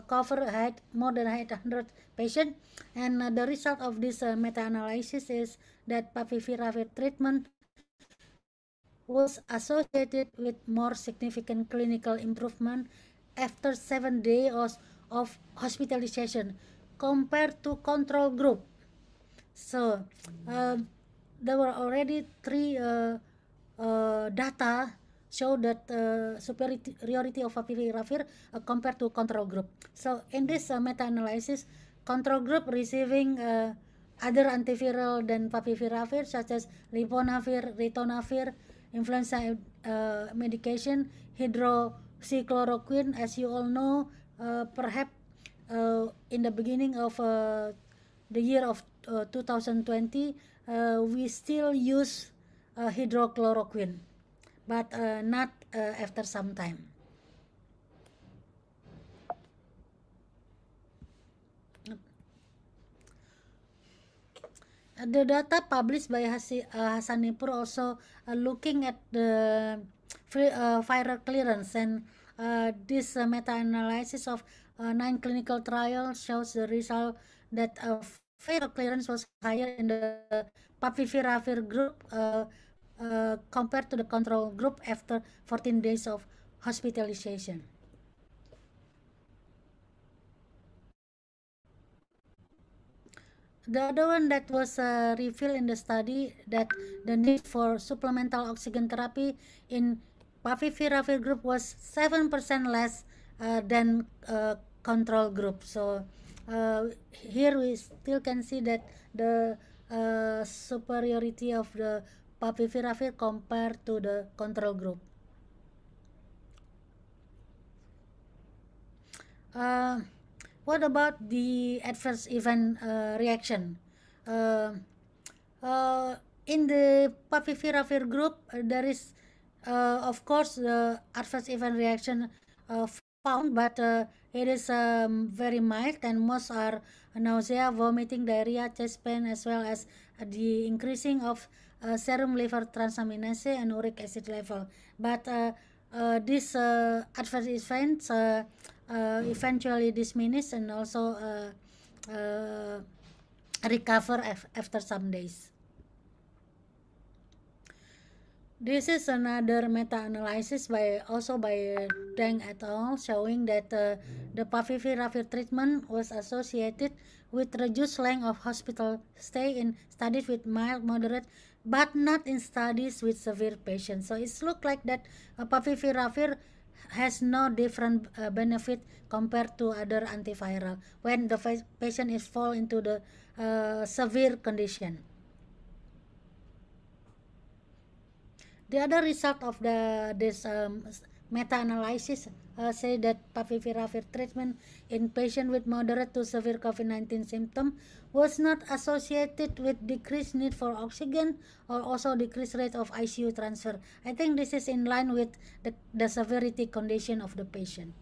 cover had more than 800 patients, and the result of this meta-analysis is that favipiravir treatment was associated with more significant clinical improvement after 7 days of hospitalization compared to control group. So there were already 3 data show that superiority of favipiravir compared to control group. So in this meta-analysis, control group receiving other antiviral than favipiravir such as ritonavir, influenza medication, hydroxychloroquine. As you all know, perhaps in the beginning of the year of 2020, we still use hydroxychloroquine, but not after some time. The data published by Hasanipur also looking at the viral clearance, and this meta-analysis of 9 clinical trials shows the result that viral clearance was higher in the favipiravir group compared to the control group after 14 days of hospitalization. The other one that was revealed in the study that the need for supplemental oxygen therapy in favipiravir group was 7% less than control group. So here we still can see that the superiority of the favipiravir compared to the control group. What about the adverse event reaction? In the favipiravir group, there is, of course, the adverse event reaction found, but it is very mild, and most are nausea, vomiting, diarrhea, chest pain, as well as the increasing of serum liver transaminase and uric acid level. But these adverse events eventually diminish and also recover after some days. This is another meta-analysis also by Deng et al. Showing that the favipiravir treatment was associated with reduced length of hospital stay in studies with mild, moderate, but not in studies with severe patients. So it's look like that favipiravir has no different benefit compared to other antiviral when the patient is fall into the severe condition. The other result of this meta-analysis say that favipiravir treatment in patients with moderate to severe COVID-19 symptom was not associated with decreased need for oxygen or also decreased rate of ICU transfer. I think this is in line with the severity condition of the patient.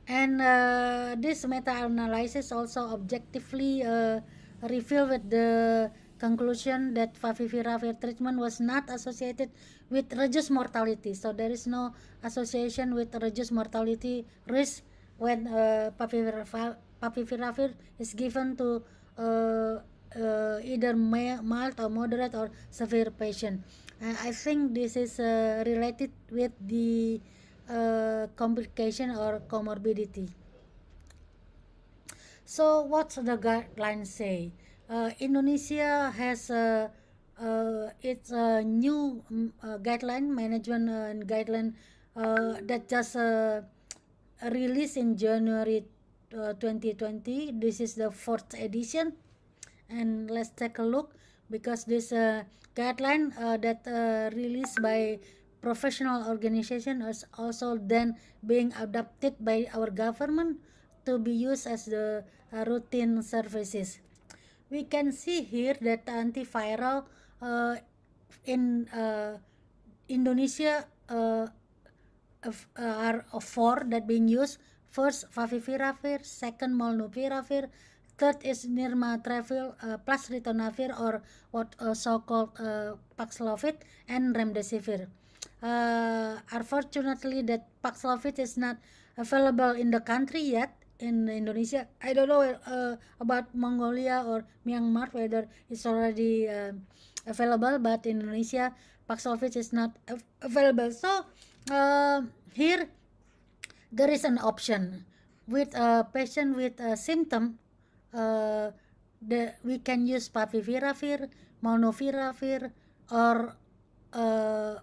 And this meta-analysis also objectively revealed with the conclusion that favipiravir treatment was not associated with reduced mortality. So there is no association with reduced mortality risk when favipiravir is given to either mild or moderate or severe patient. I think this is related with the complication or comorbidity. So what's the guidelines say? Indonesia has its new guideline, management guideline that just released in January 2020. This is the 4th edition, and let's take a look, because this guideline that released by professional organization is also then being adopted by our government to be used as the routine services. We can see here that antiviral in Indonesia are four that being used. First, favipiravir. Second, molnupiravir. Third is nirmatrelvir plus ritonavir, or what so-called Paxlovid, and remdesivir. Unfortunately, that Paxlovid is not available in the country yet. In Indonesia, I don't know about Mongolia or Myanmar whether it's already available, but in Indonesia, Paxlovid is not available. So here there is an option with a patient with a symptom. We can use favipiravir, molnupiravir, or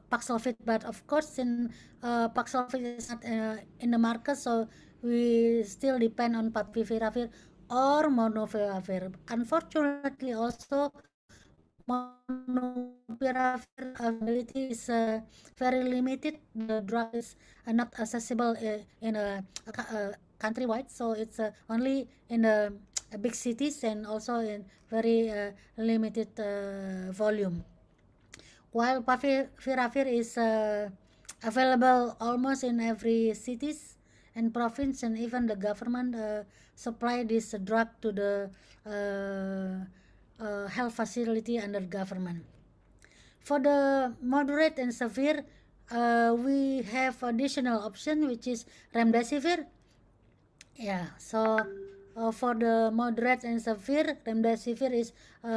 Paxlovid, but of course, in Paxlovid is not in the market, so we still depend on favipiravir or molnupiravir. Unfortunately, also molnupiravir availability is very limited. The drug is not accessible in a countrywide, so it's only in the big cities and also in very limited volume. While favipiravir is available almost in every cities and province, and even the government supply this drug to the health facility under government. For the moderate and severe, we have additional option, which is remdesivir. Yeah, so for the moderate and severe, remdesivir is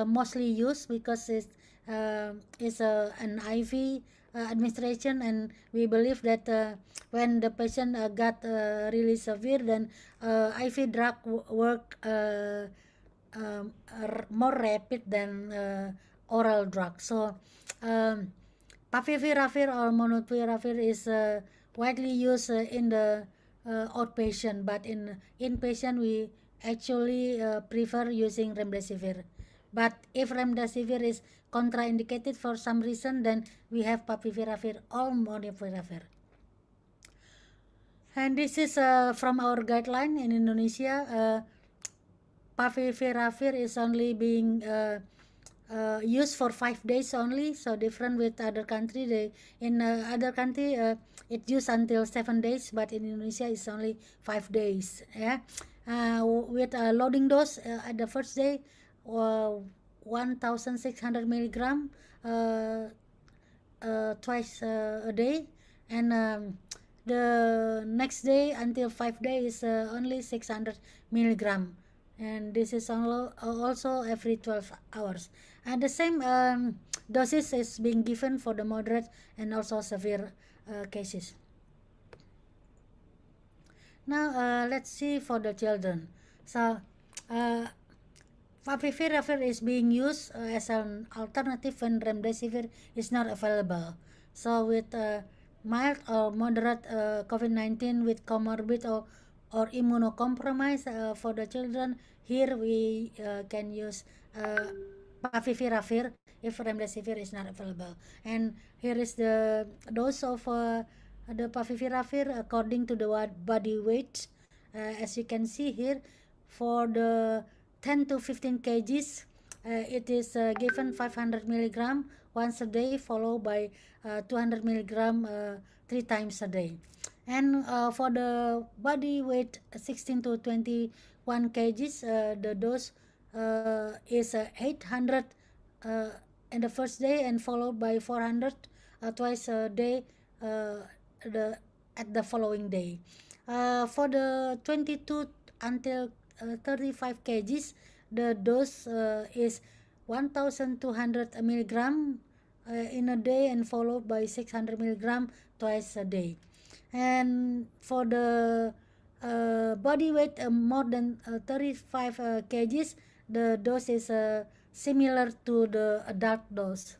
mostly used because it's an IV administration, and we believe that when the patient got really severe, then IV drug work more rapid than oral drug. So favipiravir or molnupiravir is widely used in the outpatient, but in inpatient we actually prefer using remdesivir. But if remdesivir is contraindicated for some reason, then we have favipiravir or molnupiravir. And this is from our guideline in Indonesia. Favipiravir is only being used for 5 days only, so different with other country. In other country it used until 7 days, but in Indonesia it's only 5 days. Yeah, with a loading dose at the first day, 1,600 milligram twice a day, and the next day until 5 days only 600 milligram, and this is also every 12 hours. And the same doses is being given for the moderate and also severe cases. Now let's see for the children. So favipiravir is being used as an alternative when remdesivir is not available. So with mild or moderate COVID-19 with comorbid or immunocompromised for the children, here we can use favipiravir if remdesivir is not available. And here is the dose of the favipiravir according to the body weight. As you can see here, for the 10 to 15 kgs, it is given 500 milligram once a day, followed by 200 milligram 3 times a day. And for the body weight 16 to 21 kgs, the dose is 800 in the first day, and followed by 400 twice a day at the following day. For the 22 until 35 kgs, the dose is 1,200 milligram in a day, and followed by 600 milligram twice a day. And for the body weight more than 35 kgs, the dose is similar to the adult dose.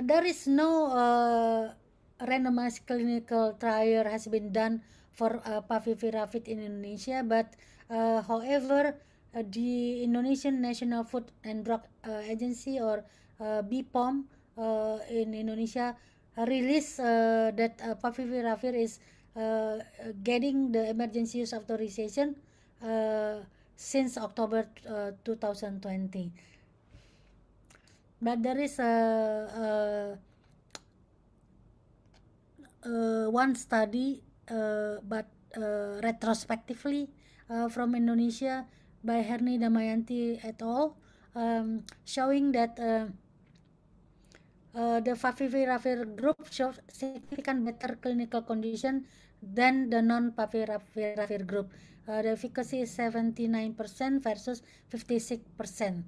There is no randomized clinical trial has been done for favipiravir in Indonesia, but however, the Indonesian National Food and Drug Agency, or BPOM in Indonesia, released that favipiravir is getting the emergency use authorization since October 2020. But there is one study, but retrospectively from Indonesia by Herni Damayanti et al., showing that the favipiravir group shows significant better clinical condition than the non-favipiravir group. The efficacy is 79% versus 56%.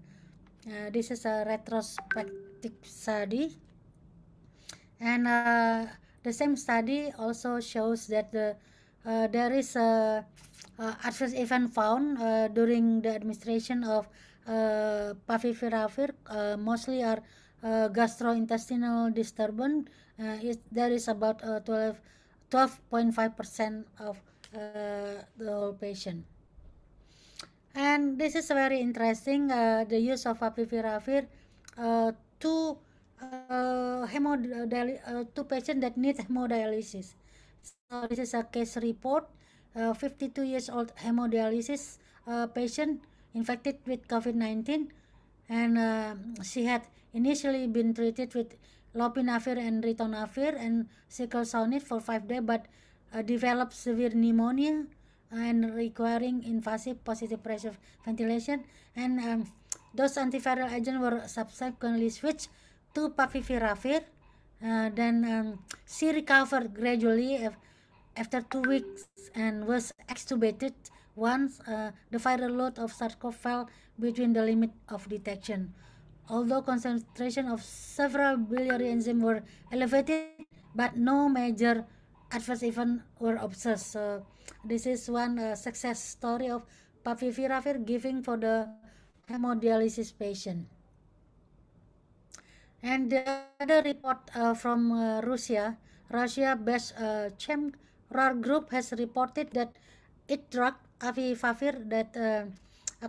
This is a retrospective study, and the same study also shows that there is a adverse event found during the administration of favipiravir, mostly are gastrointestinal disturbance. There is about 12.5% of the whole patient. And this is very interesting, the use of favipiravir to patients that need hemodialysis. So this is a case report, 52 years old hemodialysis patient infected with COVID-19, and she had initially been treated with lopinavir and ritonavir and cyclosonid for 5 days, but developed severe pneumonia and requiring invasive positive pressure ventilation, and those antiviral agents were subsequently switched to favipiravir. Then she recovered gradually after 2 weeks and was extubated once the viral load of SARS-CoV fell between the limit of detection. Although concentration of several biliary enzymes were elevated, but no major adverse events were observed. So this is one success story of favipiravir giving for the hemodialysis patient. And the other report from Russia-based CHEMRAR group has reported that its drug avifavir that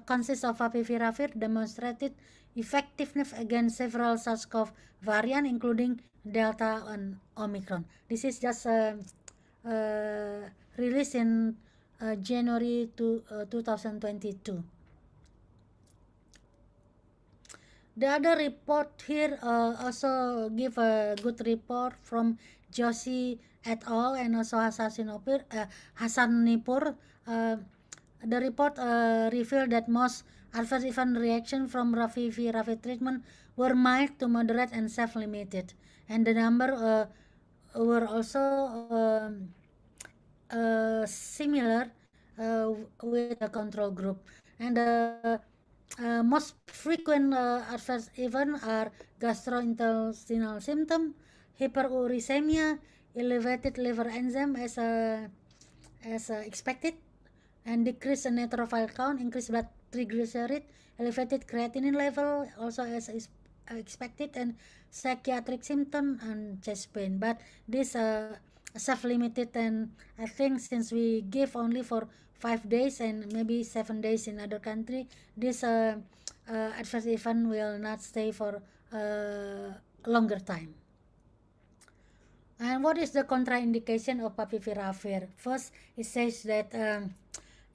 consists of favipiravir demonstrated effectiveness against several SARS-CoV variants, including Delta and Omicron. This is just released in January 2022. The other report here also give a good report from Joshi et al. And also Hassanipur. The report revealed that most adverse event reaction from favipiravir treatment were mild to moderate and self-limited, and the number were also similar with the control group. And the most frequent adverse events are gastrointestinal symptom, hyperuricemia, elevated liver enzyme as expected, and decreased neutrophil count, increased blood triglyceride, elevated creatinine level also as expected, and psychiatric symptom and chest pain. But this self-limited, and I think since we give only for 5 days and maybe 7 days in other country, this adverse event will not stay for longer time. And what is the contraindication of favipiravir? First, it says that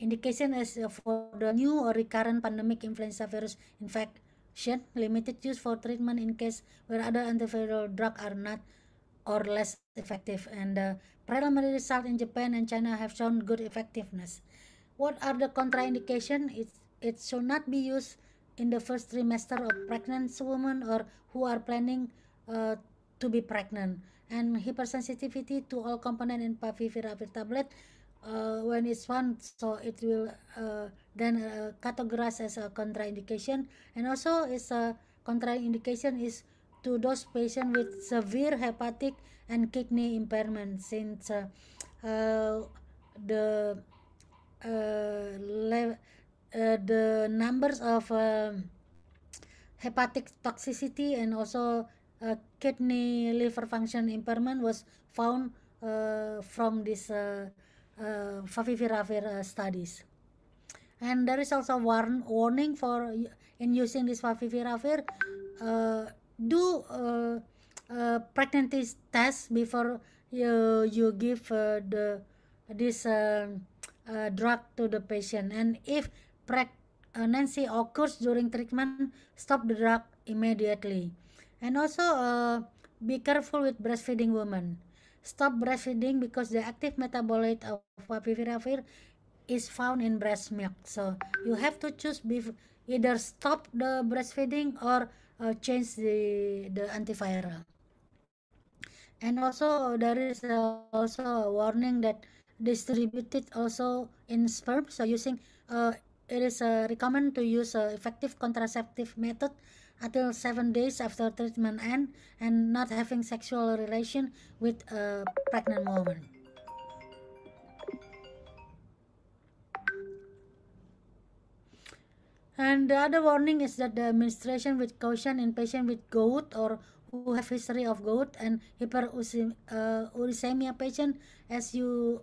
indication is for the new or recurrent pandemic influenza virus infection, limited use for treatment in case where other antiviral drugs are not or less effective. And preliminary results in Japan and China have shown good effectiveness. What are the contraindications? It should not be used in the first trimester of pregnant women or who are planning to be pregnant. And hypersensitivity to all components in favipiravir tablet when it's found, so it will then categorized as a contraindication. And also, it's a contraindication is to those patients with severe hepatic and kidney impairment, since the numbers of hepatic toxicity and also kidney liver function impairment was found from this favipiravir studies. And there is also warning for in using this favipiravir. Do pregnancy test before you give this drug to the patient, and if pregnancy occurs during treatment, stop the drug immediately. And also be careful with breastfeeding women. stop breastfeeding because the active metabolite of favipiravir is found in breast milk. So you have to choose either stop the breastfeeding or change the antiviral. And also there is also a warning that distributed also in sperm. So using it is recommended to use effective contraceptive method until 7 days after treatment end, and not having sexual relation with a pregnant woman. And the other warning is that the administration with caution in patients with gout or who have history of gout and hyperuricemia patient, as you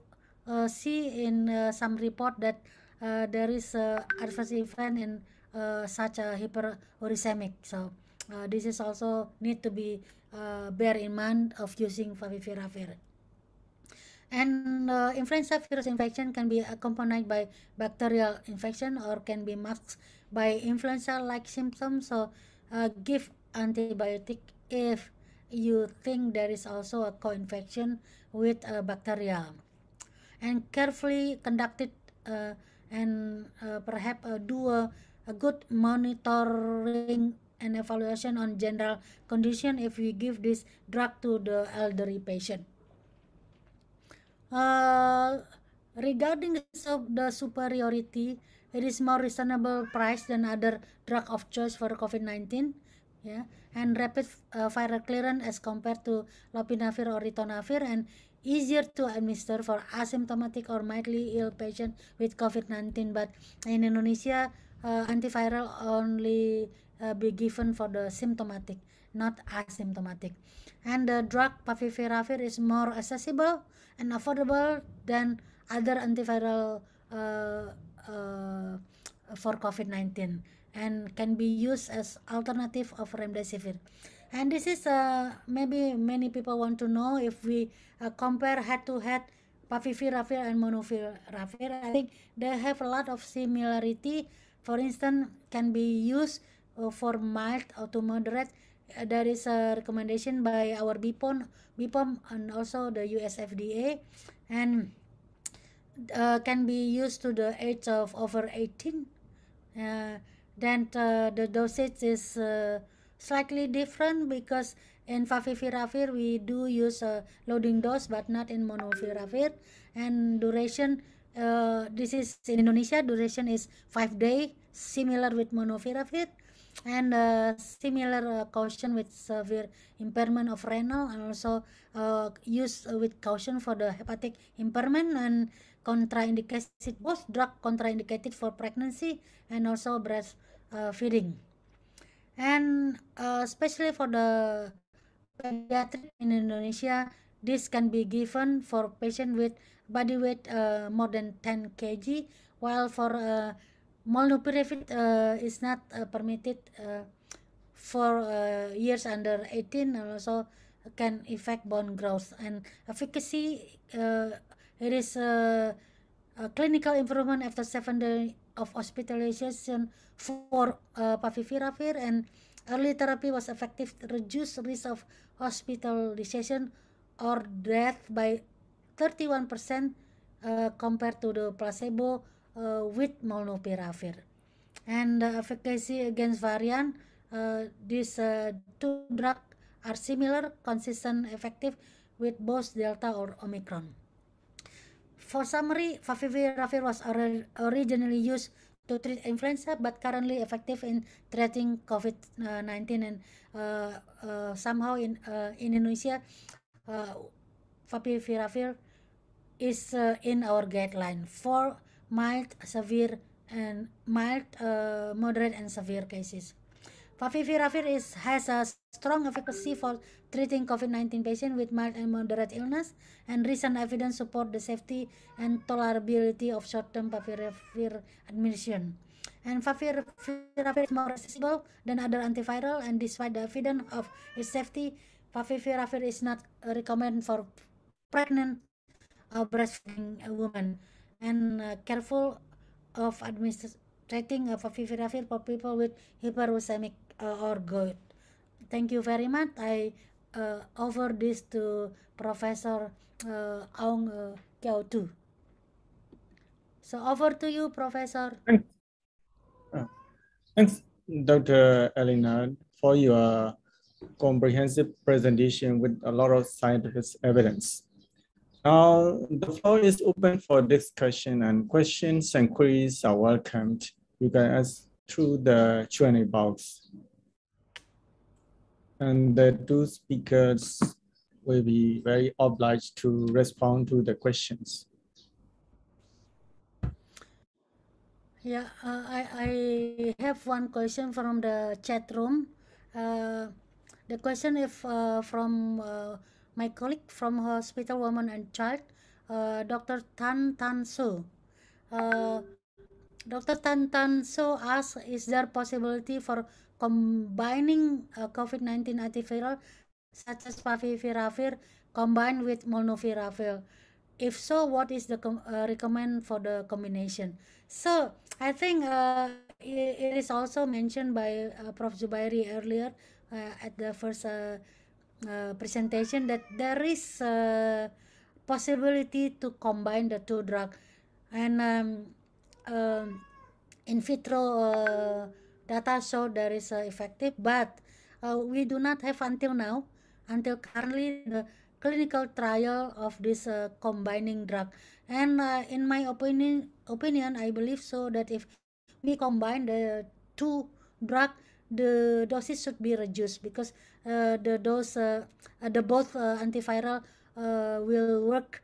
see in some report that there is adverse event in such a hyperuricemic. So this is also need to be bear in mind of using favipiravir. And influenza virus infection can be accompanied by bacterial infection or can be masked by influenza-like symptoms. So give antibiotic if you think there is also a co-infection with bacteria. And carefully conducted and perhaps do a good monitoring and evaluation on general condition if we give this drug to the elderly patient. Regarding the superiority, it is more reasonable price than other drug of choice for COVID-19, yeah, and rapid viral clearance as compared to lopinavir or ritonavir, and easier to administer for asymptomatic or mildly ill patient with COVID-19. But in Indonesia, antiviral only be given for the symptomatic, not asymptomatic. And the drug favipiravir is more accessible and affordable than other antiviral for COVID-19, and can be used as alternative of remdesivir. And this is maybe many people want to know if we compare head-to-head favipiravir and molnupiravir. I think they have a lot of similarity. For instance, can be used for mild or to moderate. There is a recommendation by our BPOM and also the US FDA, and can be used to the age of over 18. Then the dosage is slightly different because in favipiravir we do use a loading dose, but not in molnupiravir. And duration, this is in Indonesia, duration is 5 days, similar with molnupiravir. And similar caution with severe impairment of renal, and also used with caution for the hepatic impairment, and contraindicated, both drug contraindicated for pregnancy and also breastfeeding. And especially for the pediatric in Indonesia, this can be given for patient with body weight more than 10 kg, while for molnupiravir is not permitted for years under 18, and also can affect bone growth. And efficacy, it is a clinical improvement after 7 days of hospitalization for favipiravir, and early therapy was effective to reduce risk of hospitalization or death by 31% compared to the placebo with molnupiravir. And efficacy against variant, these two drugs are similar, consistent, effective with both Delta or Omicron. For summary, favipiravir was originally used to treat influenza, but currently effective in treating COVID-19, and somehow in Indonesia, favipiravir is in our guideline for mild, severe, and mild, moderate, and severe cases. Favipiravir has a strong efficacy for treating COVID-19 patients with mild and moderate illness, and recent evidence support the safety and tolerability of short-term favipiravir administration. And favipiravir is more accessible than other antiviral, and despite the evidence of its safety, favipiravir is not recommended for pregnant breastfeeding women, and careful of administrating favipiravir for people with hyperuricemic or gout. Thank you very much. I over this to Professor Aung Kyaw Tu. So over to you, Professor. Thanks, thanks, Dr. Elena, for your comprehensive presentation with a lot of scientific evidence. Now, the floor is open for discussion, and questions and queries are welcomed. You can ask through the Q&A box. And the two speakers will be very obliged to respond to the questions. Yeah, I have one question from the chat room. The question is from my colleague from Hospital Women and Child, Dr. Tan So. Dr. Tan So asks, is there possibility for combining COVID-19 antiviral such as favipiravir combined with molnupiravir? If so, what is the recommend for the combination? So I think it is also mentioned by Prof. Zubairi earlier at the first presentation that there is possibility to combine the two drugs, and in vitro data show there is effective, but we do not have until currently the clinical trial of this combining drug. And in my opinion, I believe so that if we combine the two drug, the doses should be reduced, because the both antiviral will work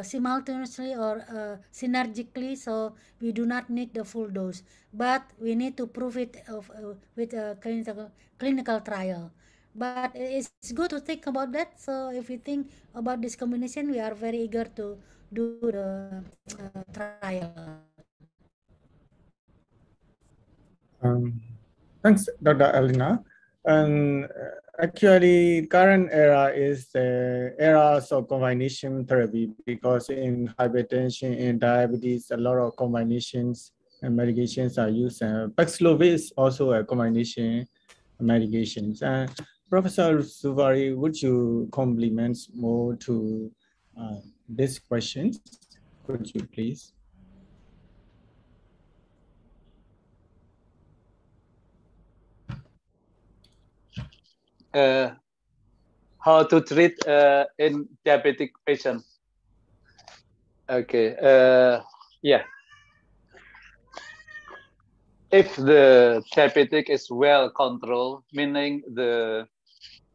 simultaneously or synergically, so we do not need the full dose, but we need to prove it with a clinical trial. But it's good to think about that. So if we think about this combination, we are very eager to do the trial. Thanks, Dr. Elena. And actually, current era is the era of combination therapy, because in hypertension and diabetes, a lot of combinations and medications are used. Paxlovid is also a combination medications. Professor Zubairi, would you complement more to these questions? Could you please? How to treat in diabetic patients? Okay, yeah. If the diabetic is well controlled, meaning the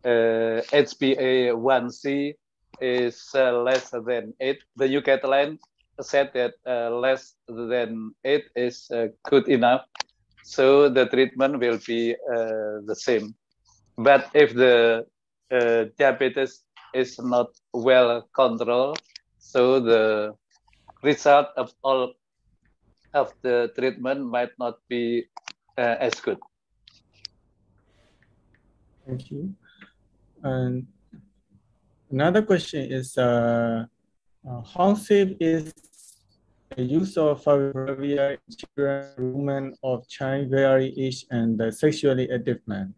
HbA1c is less than 8, the UK guideline said that less than 8 is good enough, so the treatment will be the same. But if the diabetes is not well controlled, so the result of all of the treatment might not be as good. Thank you. And another question is, how safe is the use of Bravia in children, women of childbearing age, and the sexually active men?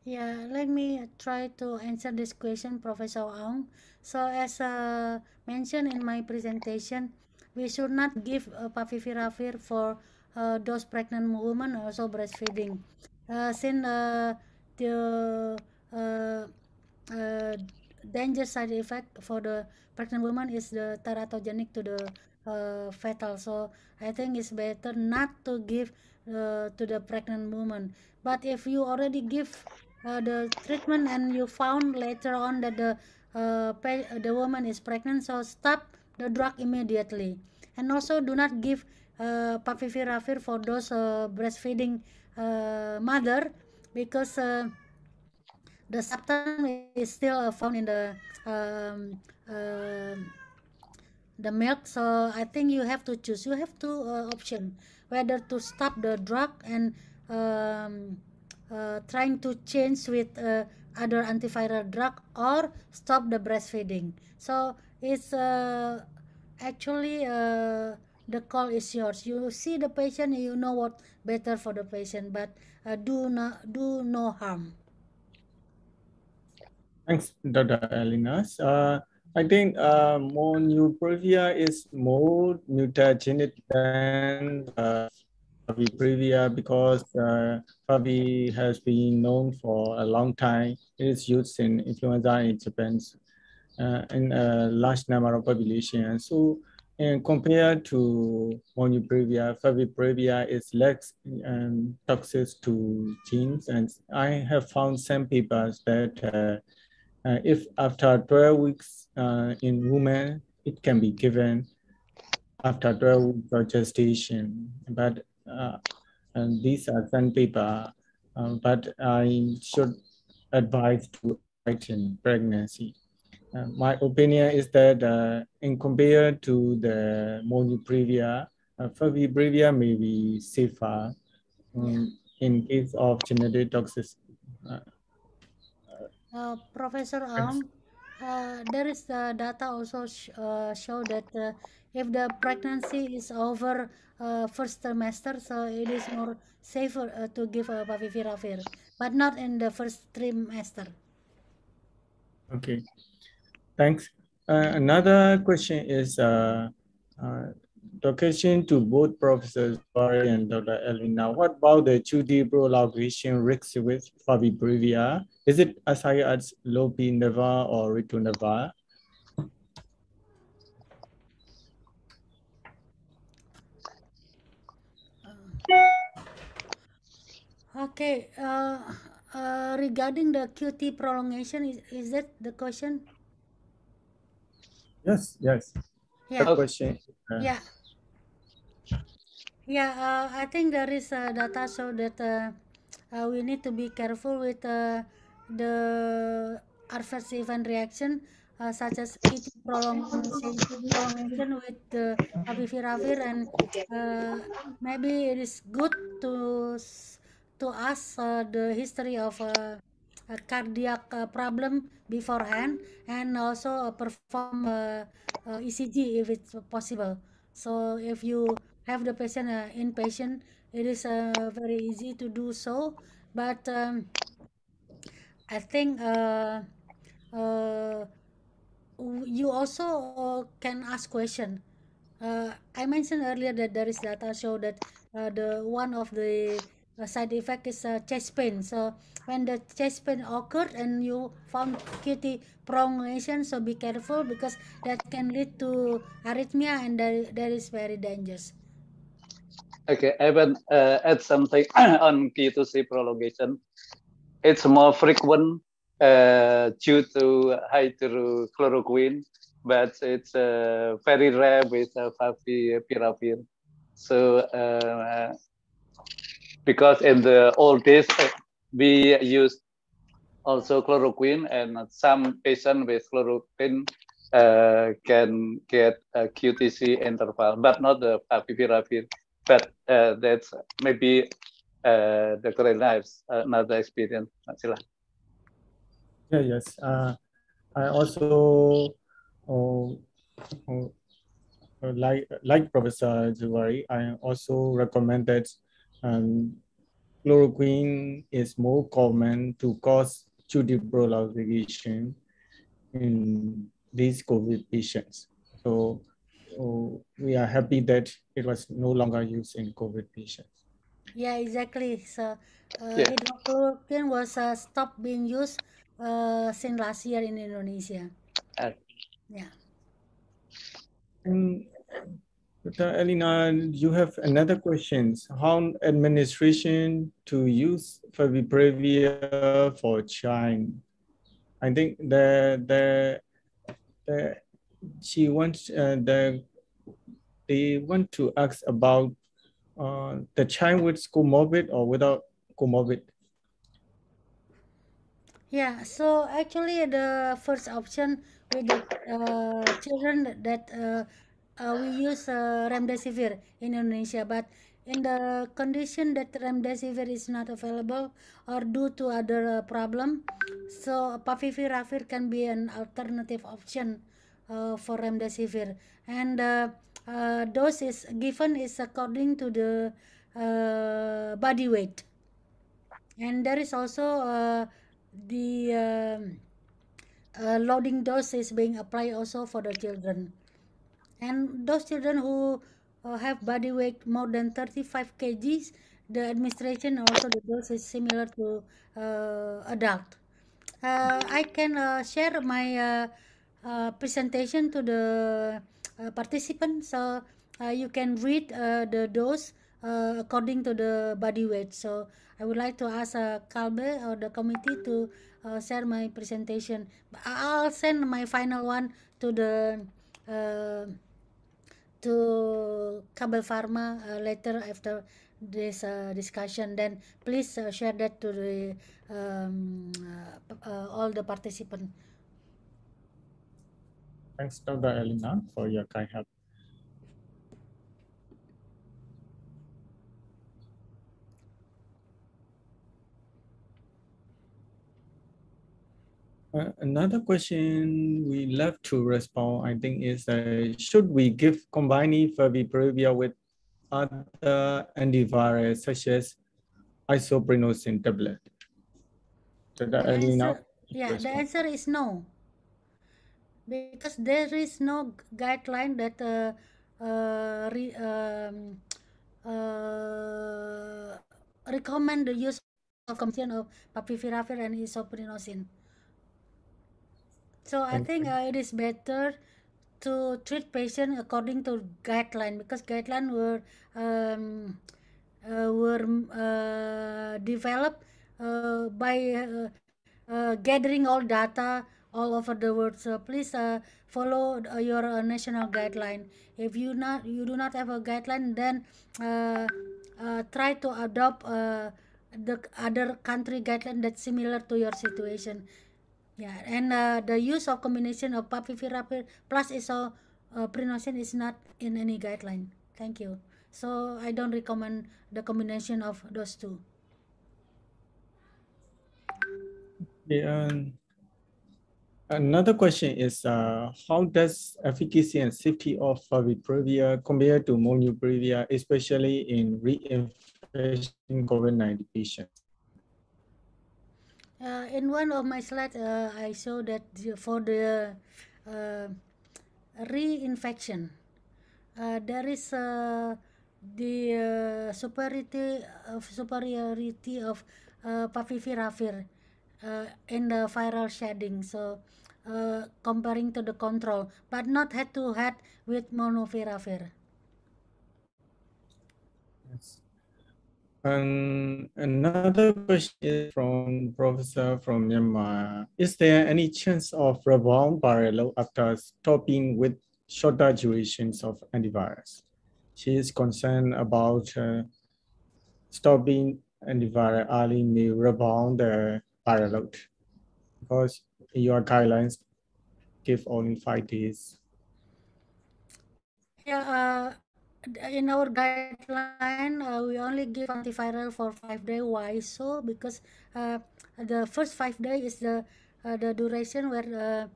Yeah, let me try to answer this question, Professor Aung. So as mentioned in my presentation, we should not give favipiravir for those pregnant women also breastfeeding, since the danger side effect for the pregnant woman is the teratogenic to the fetal. So I think it's better not to give to the pregnant woman. But if you already give the treatment and you found later on that the woman is pregnant, so stop the drug immediately. And also do not give favipiravir for those breastfeeding mother, because the substance is still found in um, uh, the milk. So I think you have to choose. You have two options, whether to stop the drug and trying to change with other antiviral drug, or stop the breastfeeding. So it's actually the call is yours. You see the patient, you know what better for the patient, but do no harm. Thanks, Dr. Elinas. I think Molnupiravir is more mutagenic than Favipiravir because Favi has been known for a long time. It is used in influenza in Japan in a large number of population. So, and compared to Molnupiravir, Favipiravir is less toxic to genes. And I have found some papers that if after 12 weeks in women, it can be given after 12 weeks of gestation. But and these are some paper, but I should advise to avoid in pregnancy. My opinion is that in compared to the Molnupiravir, Favipiravir may be safer in case of genetic toxicity. Professor there is the data also show that if the pregnancy is over first trimester, so it is more safer to give Favipiravir, but not in the first trimester. Okay, thanks. Another question is the question to both Professor Zuari and Dr. Elvina. What about the 2D prolongation risks with Favipiravir? Is it as high as lopinavir or ritonavir? Okay, regarding the QT prolongation, is that the question? Yes. Yeah. The question. Yeah. Yeah, I think there is data show that we need to be careful with the adverse event reaction such as QT prolongation with the Favipiravir, and maybe it is good to ask the history of a cardiac problem beforehand, and also perform ECG if it's possible. So if you have the patient inpatient, it is very easy to do so. But I think uh, you also can ask question. I mentioned earlier that there is data show that the one of the side effect is chest pain. So when the chest pain occurred and you found QT prolongation, so be careful because that can lead to arrhythmia, and that is very dangerous. Okay, I will add something on Q2C prolongation. It's more frequent due to hydrochloroquine, but it's very rare with Favipiravir. So because in the old days we used also chloroquine, and some patients with chloroquine can get a QTC interval, but not the Favipiravir. But that's maybe the current lives another experience. Yes. I also like Professor Zuari. I also recommend that chloroquine is more common to cause QT prolongation in these COVID patients. So we are happy that it was no longer used in COVID patients. Yeah, exactly. So hydrochloroquine was stopped being used since last year in Indonesia. Yeah. And Dr. Elina, you have another question. How administration to use Favipiravir for child? I think she wants they want to ask about the child with comorbid or without comorbid. Yeah, so actually the first option with the children that we use remdesivir in Indonesia, but in the condition that remdesivir is not available or due to other problem, so Favipiravir can be an alternative option for remdesivir. And dose is given is according to the body weight, and there is also the loading dose is being applied also for the children, and those children who have body weight more than 35 kgs, the administration also the dose is similar to adult. I can share my presentation to the participants, so you can read the dose according to the body weight. So I would like to ask Kalbe or the committee to share my presentation. I'll send my final one to the uh, to Kabel Pharma later after this discussion. Then please share that to the all the participants. Thanks, Dr. Elena, for your kind help. Another question we love to respond, I think, is should we give combining Bravia with other antivirals such as Isopreneus tablet? The answer, yeah, the answer is no, because there is no guideline that recommend the use of combination of favipiravir and isopreneus. So I think it is better to treat patient according to guideline, because guideline were developed by gathering all data all over the world. So please follow your national guideline. If you do not have a guideline, then try to adopt the other country guideline that's similar to your situation. Yeah, and the use of combination of favipiravir plus isopreneus is not in any guideline. Thank you. So I don't recommend the combination of those two. Another question is, how does efficacy and safety of Bravia compare to Molnupiravir, especially in reinfection COVID-19 patients? In one of my slides, I show that for the reinfection, there is the superiority of favipiravir in the viral shedding. So comparing to the control, but not head to head with molnupiravir. Yes. Another question is from Professor from Myanmar. Is there any chance of rebound viral after stopping with shorter durations of antivirus? She is concerned about stopping antiviral early may rebound the viral load, because your guidelines give only 5 days. Yeah, in our guideline, we only give antiviral for 5 days. Why so? Because the first 5 days is the duration where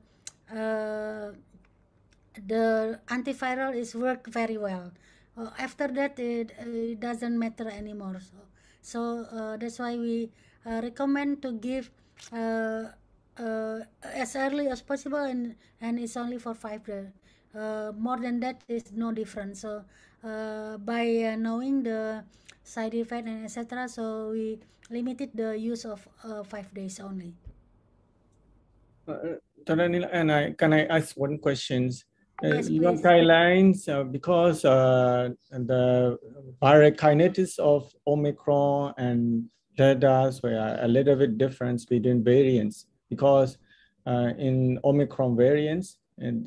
the antiviral is work very well. After that, it doesn't matter anymore. So that's why we recommend to give as early as possible, and it's only for 5 days. More than that is no difference. So by knowing the side effect and etc., so we limited the use of 5 days only. And can I ask one question? Yes, your please. guidelines, because the viral kinetics of Omicron and Delta were a little bit different between variants, because in Omicron variants, and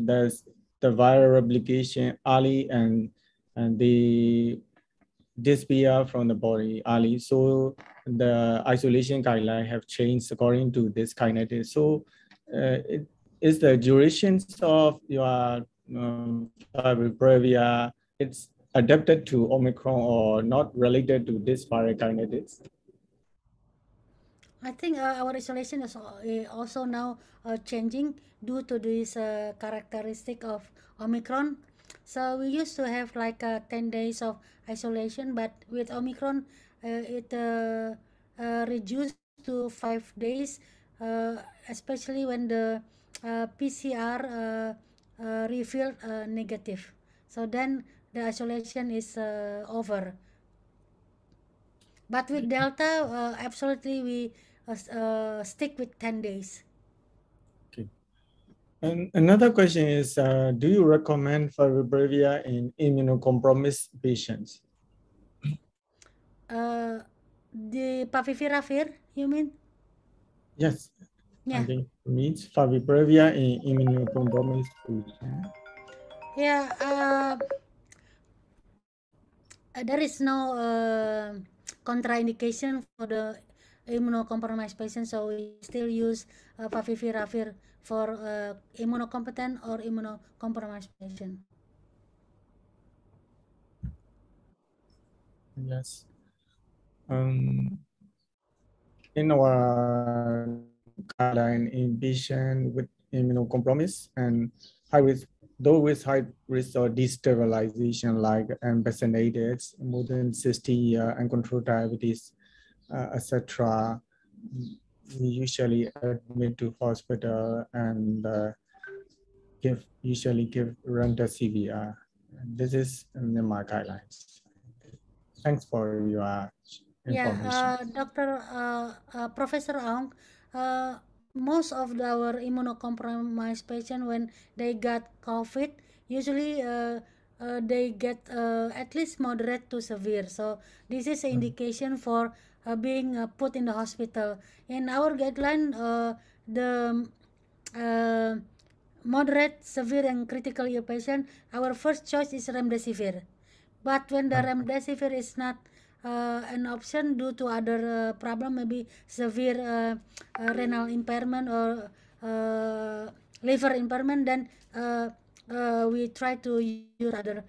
there's the viral replication early and the disappear from the body early. So the isolation guideline have changed according to this kinetics. So is the durations of your Bravia, it's adapted to Omicron or not related to this viral kinetics? I think our isolation is also now changing due to this characteristic of Omicron. So we used to have like 10 days of isolation, but with Omicron, it reduced to 5 days, especially when the PCR revealed negative. So then the isolation is over. But with Delta, absolutely we stick with 10 days. Okay. And another question is, do you recommend Bravia in immunocompromised patients? The Favipiravir, you mean? Yes, I Yeah. think it means Bravia in immunocompromised patients. Yeah, there is no contraindication for the immunocompromised patient, so we still use Favipiravir for immunocompetent or immunocompromised patient. Yes. In our guideline in patient with immunocompromised and high risk, those with high risk or destabilization like vaccinated, more than 60 years, uncontrolled diabetes, etc. We usually admit to hospital and usually give remdesivir. This is in my guidelines. Thanks for your information. Yeah, Dr. Professor Ong, most of our immunocompromised patient when they got COVID, usually they get at least moderate to severe. So this is an indication for being put in the hospital. In our guideline, the uh, moderate, severe, and critical ill patient, our first choice is remdesivir. But when the remdesivir is not an option due to other problem, maybe severe renal impairment or liver impairment, then we try to use other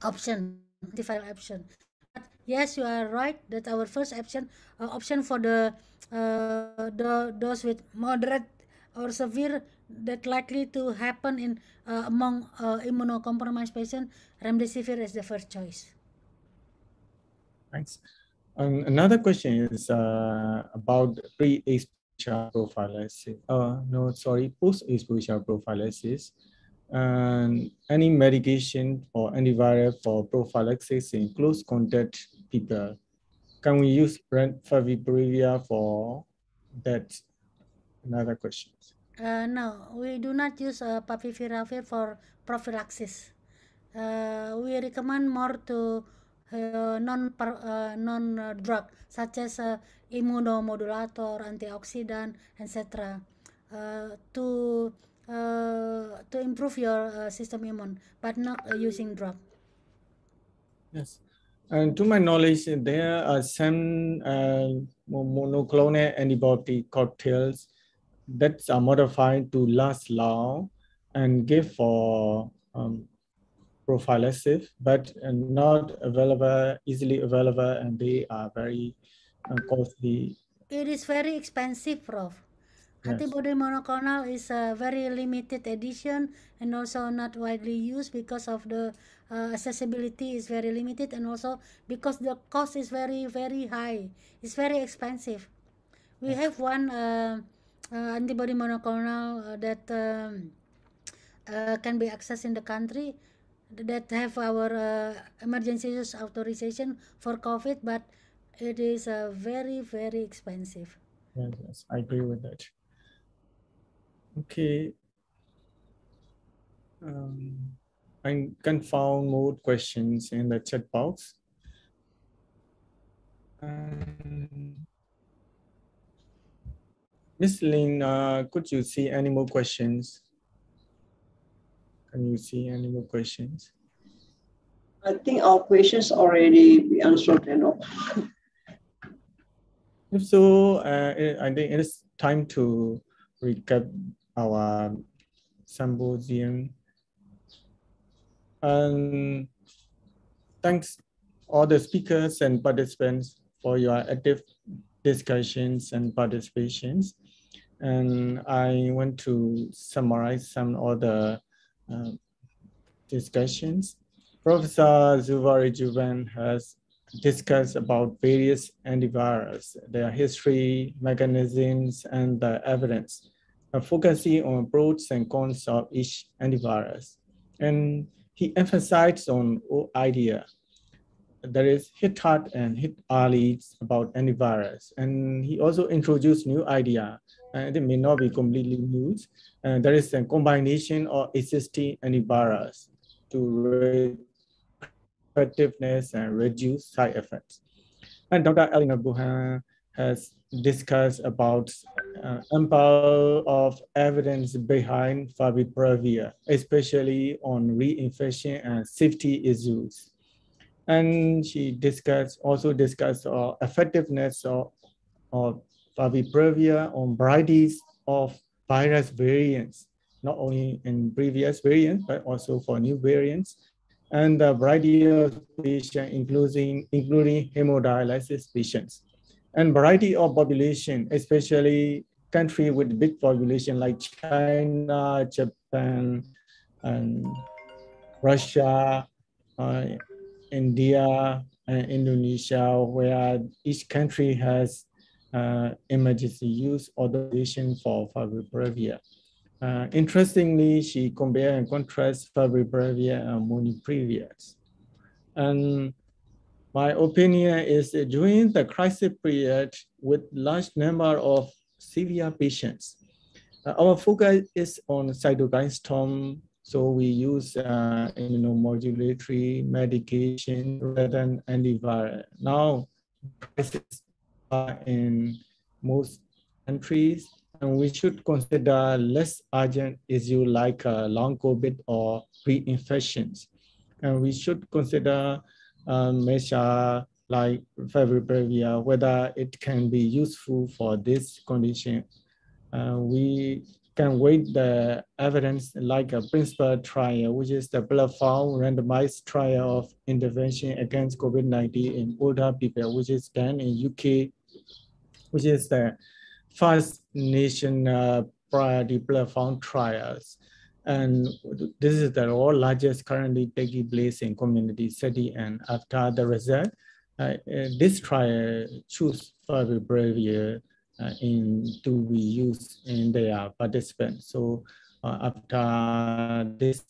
option, antiviral option. But yes, you are right that our first option for those with moderate or severe that likely to happen in among immunocompromised patients, remdesivir is the first choice. Thanks. Another question is about pre-exposure prophylaxis. No, sorry, post-exposure prophylaxis. And any medication or antiviral for prophylaxis in close contact people. Can we use Bravia for that? Another question. No, we do not use Favipiravir for prophylaxis. We recommend more to non drug such as immunomodulator, antioxidant, etc. To improve your system immune, but not using drug. Yes. And to my knowledge, there are some monoclonal antibody cocktails that are modified to last long and give for prophylaxis, but not available, easily available, and they are very costly. It is very expensive, Prof. Yes. Antibody monoclonal is a very limited edition and also not widely used because of the accessibility is very limited, and also because the cost is very, very high. It's very expensive. We have one antibody monoclonal that can be accessed in the country that have our emergency use authorization for COVID, but it is very, very expensive. Yes, yes, I agree with that. Okay. I can find more questions in the chat box. Ms. Lin, could you see any more questions? Can you see any more questions? I think our questions already be answered, you know. If so, I think it is time to recap our symposium. And thanks all the speakers and participants for your active discussions and participations. And I want to summarize some of the discussions. Professor Zubair has discussed about various antivirals, their history, mechanisms, and the evidence, focusing on pros and cons of each antivirus. And he emphasized on idea. There is hit hard and hit early about antivirus. And he also introduced new idea. It may not be completely new. There is a combination of existing antivirus to raise effectiveness and reduce side effects. And Dr. Elena Buhan has discussed about ample of evidence behind Bravia, especially on reinfection and safety issues. And she also discussed effectiveness of Bravia on varieties of virus variants, not only in previous variants, but also for new variants, and the variety of patients, including hemodialysis patients, and variety of population, especially country with big population like China, Japan, and Russia, India, and Indonesia, where each country has emergency use authorization for Bravia. Interestingly, she compared and contrasts Bravia and molnupiravir. And my opinion is that during the crisis period with large number of severe patients, our focus is on cytokine storm. So we use immunomodulatory medication rather than antiviral. Now, crises are in most countries, and we should consider less urgent issue like long COVID or reinfections. And we should consider measure like Bravia, whether it can be useful for this condition. We can weight the evidence like a principal trial, which is the blood-found randomized trial of intervention against COVID-19 in older people, which is done in UK, which is the first nation priority blood-found trials. And this is the largest currently taking place in community setting. And after the result, this trial choose Bravia to be used in their participants. So after this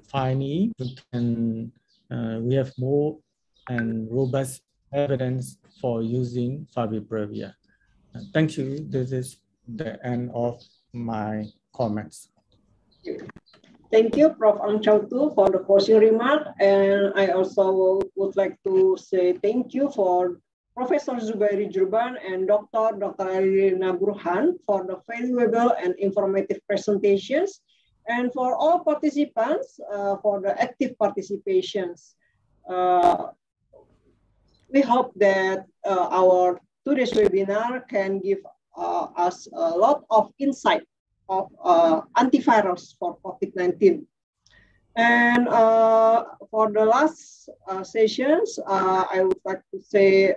finding, we have more and robust evidence for using Bravia. Thank you. This is the end of my comments. Thank you, Prof. Ang Chautu, for the closing remark. And I also would like to say thank you for Professor Zubairi Jurban and Dr. Elena Burhan for the valuable and informative presentations, and for all participants for the active participations. We hope that our today's webinar can give us a lot of insight of antivirals for COVID-19. And for the last sessions, I would like to say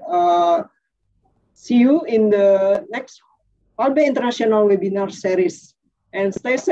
see you in the next Favre International Webinar Series. And stay safe.